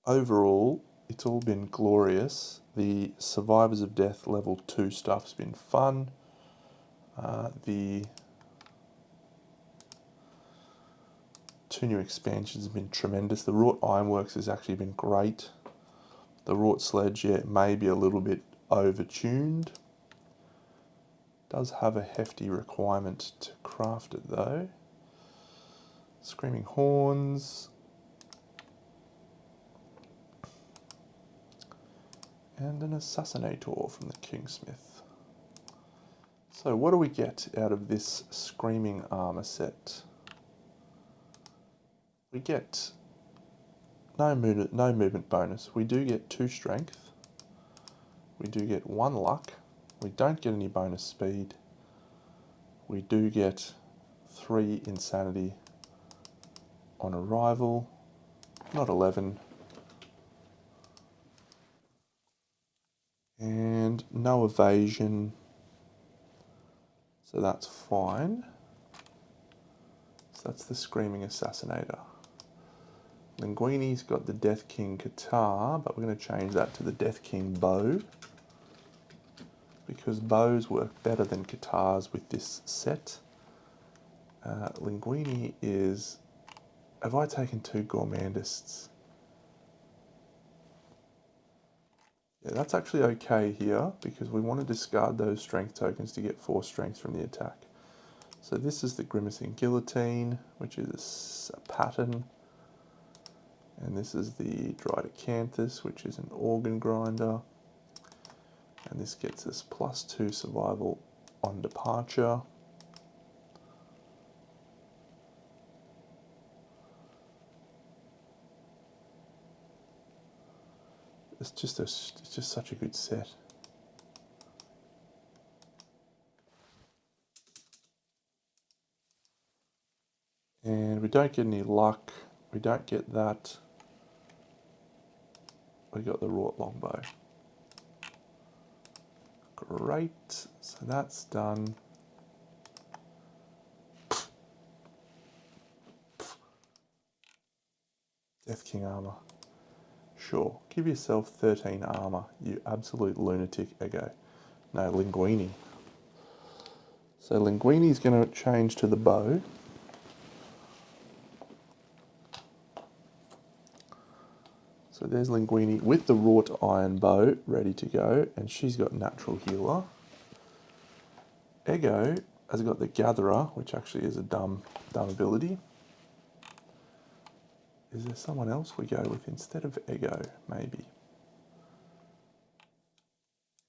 Overall, it's all been glorious. The Survivors of Death level 2 stuff's been fun. The 2 new expansions have been tremendous. The Wrought Ironworks has actually been great. The Wrought Sledge, yeah, may be a little bit overtuned. Does have a hefty requirement to craft it though. Screaming Horns. And an Assassinator from the Kingsmith. So what do we get out of this Screaming Armor set? We get no movement bonus. We do get 2 strength. We do get 1 luck. We don't get any bonus speed. We do get 3 insanity on arrival. Not 11. And no evasion. So that's fine. So that's the Screaming Assassinator. Linguini's got the Death King Guitar, but we're going to change that to the Death King Bow, because bows work better than guitars with this set. Linguini is... Have I taken 2 Gourmandists? Yeah, that's actually okay here, because we want to discard those strength tokens to get 4 strength from the attack. So this is the Grimacing Guillotine, which is a pattern. And this is the Dried which is an organ grinder. And this gets us +2 survival on departure. It's just such a good set. And we don't get any luck. We don't get that. We got the wrought longbow. Great. So that's done. Death King armor. Sure. Give yourself 13 armor, you absolute lunatic, Ego. No, Linguini. So Linguini's going to change to the bow. So there's Linguini with the wrought iron bow ready to go, and she's got natural healer. Ego has got the gatherer, which actually is a dumb ability. Is there someone else we go with instead of Ego, maybe?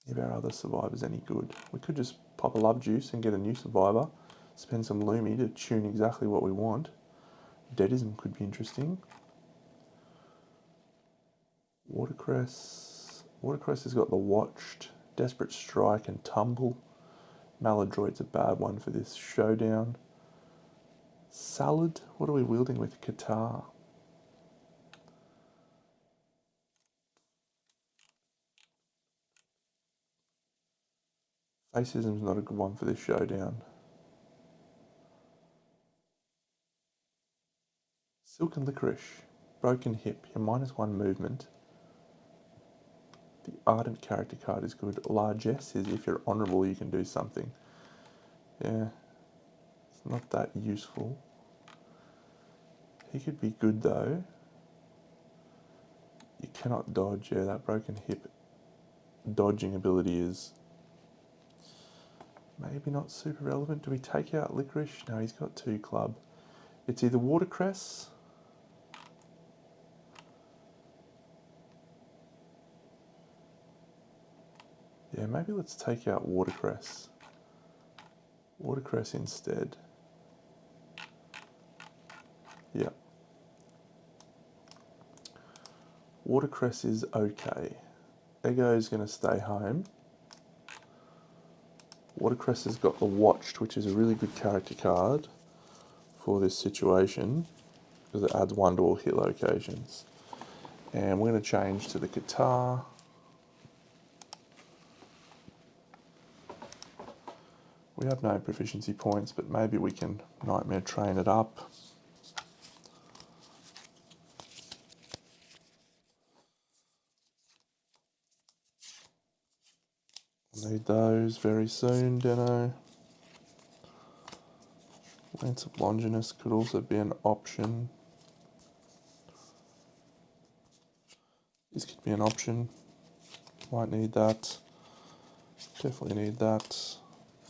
If our other survivor's any good. We could just pop a love juice and get a new survivor, spend some Lumi to tune exactly what we want. Deadism could be interesting. Watercress. Watercress has got the Watched, Desperate Strike and Tumble. Maladroit's a bad one for this showdown. Salad, what are we wielding with? Qatar. Facism's not a good one for this showdown. Silken licorice. Broken hip. Your -1 movement. The ardent character card is good. Largesse is if you're honourable, you can do something. Yeah, it's not that useful. He could be good though. You cannot dodge. Yeah, that broken hip dodging ability is maybe not super relevant. Do we take out licorice? No, he's got 2 club. It's either watercress. Yeah, maybe let's take out watercress. Watercress instead. Yeah. Watercress is okay. Ego is going to stay home. Watercress has got the Watched, which is a really good character card for this situation because it adds 1 to all hit locations. And we're going to change to the Qatar. We have no proficiency points, but maybe we can Nightmare train it up. Need those very soon, Deno. Lance of Longinus could also be an option. This could be an option. Might need that. Definitely need that.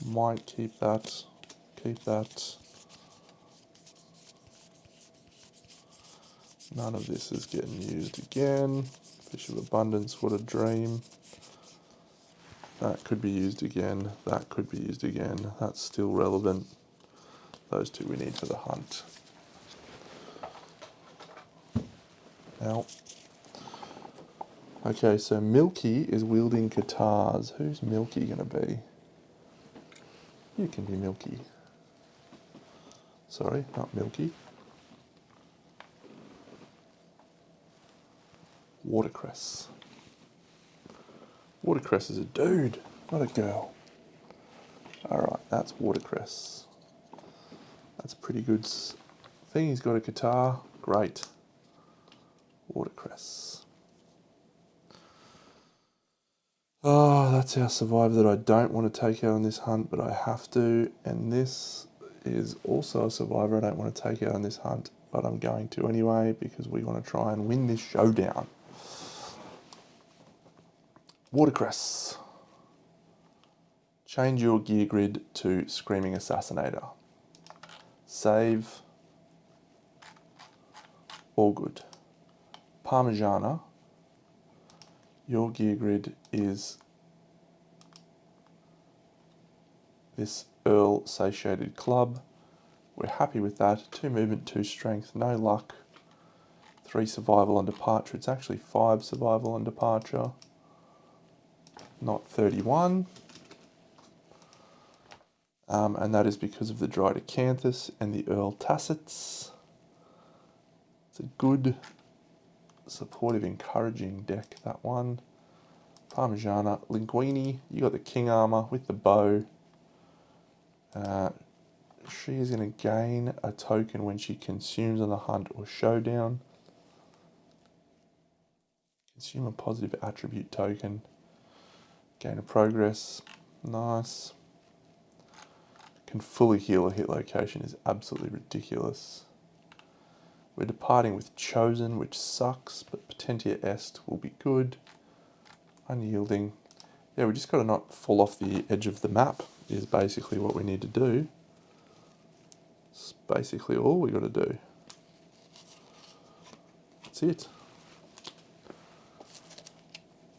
Might keep that. Keep that. None of this is getting used again. Fish of Abundance, what a dream. That could be used again. That could be used again. That's still relevant. Those 2 we need for the hunt. Now, okay, so Milky is wielding Qatars. Who's Milky going to be? You can be Milky. Sorry, not Milky. Watercress. Watercress is a dude, not a girl. Alright, that's Watercress. That's a pretty good thing. He's got a guitar. Great. Watercress. Oh, that's our survivor that I don't want to take out on this hunt, but I have to. And this is also a survivor I don't want to take out on this hunt, but I'm going to anyway because we want to try and win this showdown. Watercress. Change your gear grid to Screaming Assassinator. Save. All good. Parmigiana. Your gear grid is this Earl Satiated Club. We're happy with that. 2 movement, 2 strength, no luck. 3 survival on departure. It's actually 5 survival on departure, not 31. And that is because of the Drydocanthus and the Earl Tassets. It's a good, supportive, encouraging deck, that one. Parmigiana, Linguini, you got the King Armor with the bow. She is going to gain a token when she consumes on the hunt or showdown. Consume a positive attribute token. Gain a progress. Nice. Can fully heal a hit location is absolutely ridiculous. We're departing with Chosen, which sucks, but Potentia Est will be good. Unyielding. Yeah, we just got to not fall off the edge of the map is basically what we need to do. It's basically all we got to do. That's it.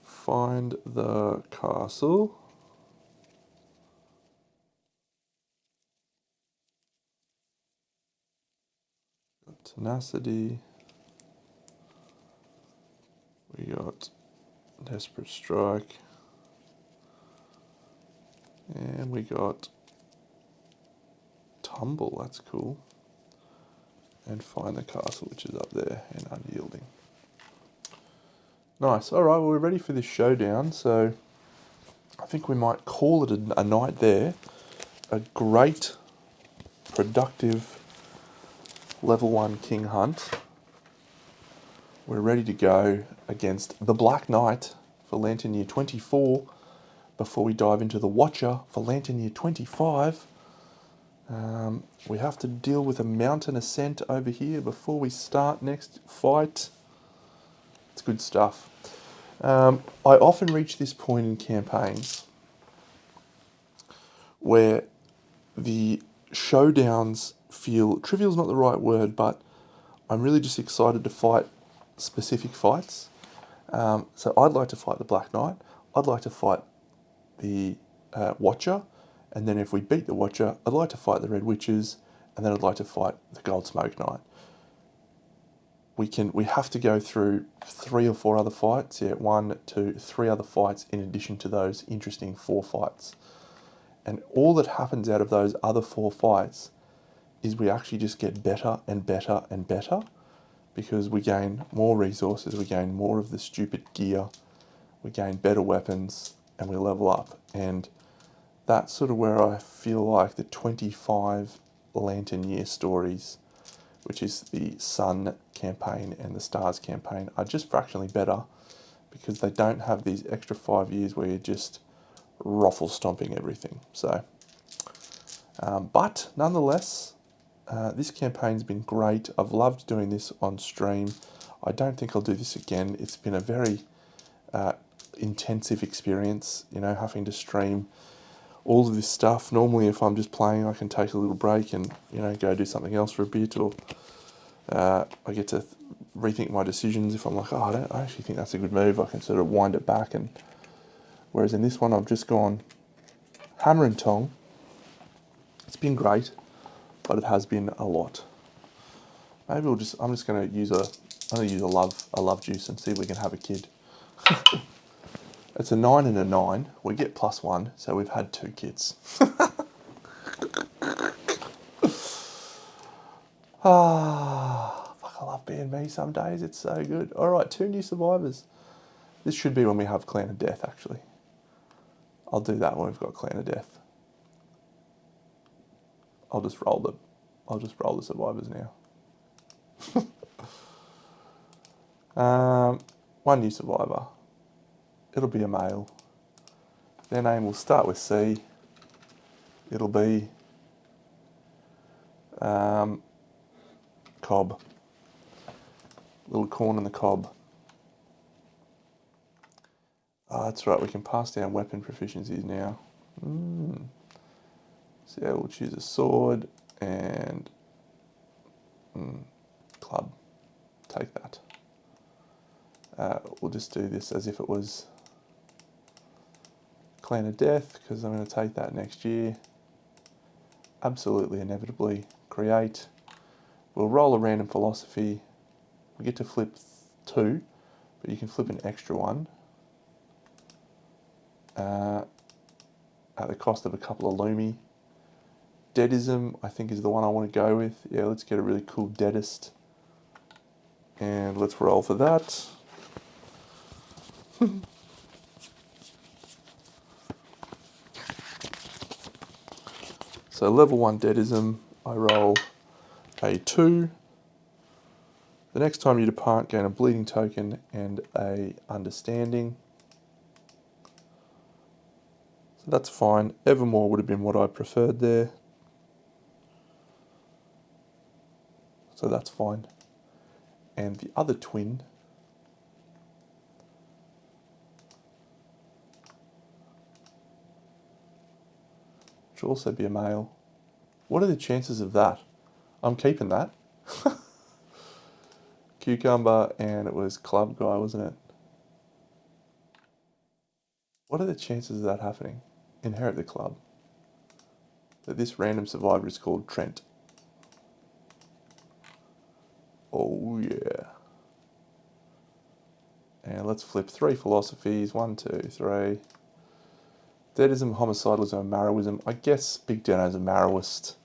Find the castle. Got Tenacity. We got Desperate Strike. And we got Tumble, that's cool. And Find the Castle, which is up there, and Unyielding. Nice. All right, well, we're ready for this showdown, so I think we might call it a night there. A great, productive level 1 King Hunt. We're ready to go against the Black Knight for Lantern Year 24 before we dive into the Watcher for Lantern Year 25. We have to deal with a mountain ascent over here before we start next fight. It's good stuff. I often reach this point in campaigns where the showdowns feel, trivial is not the right word, but I'm really just excited to fight specific fights. So I'd like to fight the Black Knight. I'd like to fight the Watcher. And then if we beat the Watcher, I'd like to fight the Red Witches. And then I'd like to fight the Gold Smoke Knight. We have to go through 3 or 4 other fights. Yeah, 1, 2, 3 other fights in addition to those interesting 4 fights. And all that happens out of those other 4 fights is we actually just get better and better and better, because we gain more resources, we gain more of the stupid gear, we gain better weapons, and we level up. And that's sort of where I feel like the 25 Lantern Year stories, which is the Sun campaign and the Stars campaign, are just fractionally better, because they don't have these extra 5 years where you're just ruffle stomping everything. So, but nonetheless, this campaign's been great. I've loved doing this on stream. I don't think I'll do this again. It's been a very intensive experience, you know, having to stream all of this stuff. Normally, if I'm just playing, I can take a little break and, you know, go do something else for a bit, or I get to rethink my decisions. If I'm like, oh, I actually think that's a good move, I can sort of wind it back. And whereas in this one, I've just gone hammer and tong. It's been great, but it has been a lot. Maybe I'm just going to use a love juice and see if we can have a kid. It's a 9 and a 9. We get +1, so we've had 2 kids. Fuck, I love being me some days. It's so good. All right, 2 new survivors. This should be when we have Clan of Death, actually. I'll do that when we've got Clan of Death. I'll just roll the survivors now. 1 new survivor. It'll be a male. Their name will start with C. It'll be Cobb. Little corn in the cob. Oh, that's right, we can pass down weapon proficiencies now. So yeah, we'll choose a sword and club. Take that. We'll just do this as if it was Clan of Death, because I'm going to take that next year. Absolutely, inevitably, create. We'll roll a random philosophy. We get to flip 2, but you can flip an extra 1 at the cost of a couple of Lumi. Deadism, I think, is the one I want to go with. Yeah, let's get a really cool Deadist. And let's roll for that. So level 1 Deadism, I roll a 2. The next time you depart, gain a bleeding token and a understanding. So that's fine. Evermore would have been what I preferred there. So that's fine. And the other twin, which will also be a male. What are the chances of that? I'm keeping that. Cucumber, and it was Club Guy, wasn't it? What are the chances of that happening? Inherit the club. That this random survivor is called Trent. Oh yeah. And let's flip 3 philosophies. 1, 2, 3. Deadism, homicidalism, and Marrowism. I guess Big Deno's a Marrowist.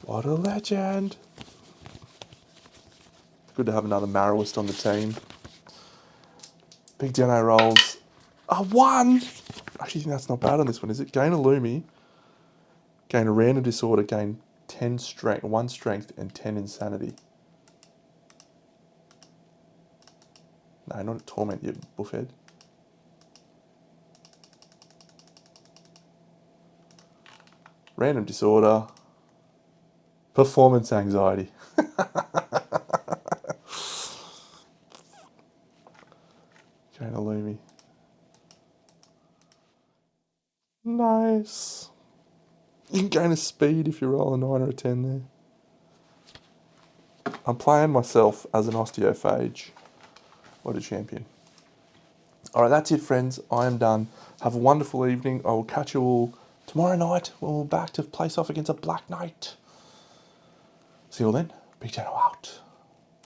What a legend. Good to have another Marrowist on the team. Big Deno rolls a 1. I actually think that's not bad on this one, is it? Gain a Lumi, gain a random disorder, gain 10 strength, 1 strength, and 10 insanity. No, not a torment, you buffhead. Random disorder. Performance anxiety. Gain a Lumi. Nice. You can gain a speed if you roll a 9 or a 10 there. I'm playing myself as an osteophage. What a champion. All right, that's it, friends. I am done. Have a wonderful evening. I will catch you all tomorrow night when we're back to place off against a Black Knight. See you all then. Big Channel out.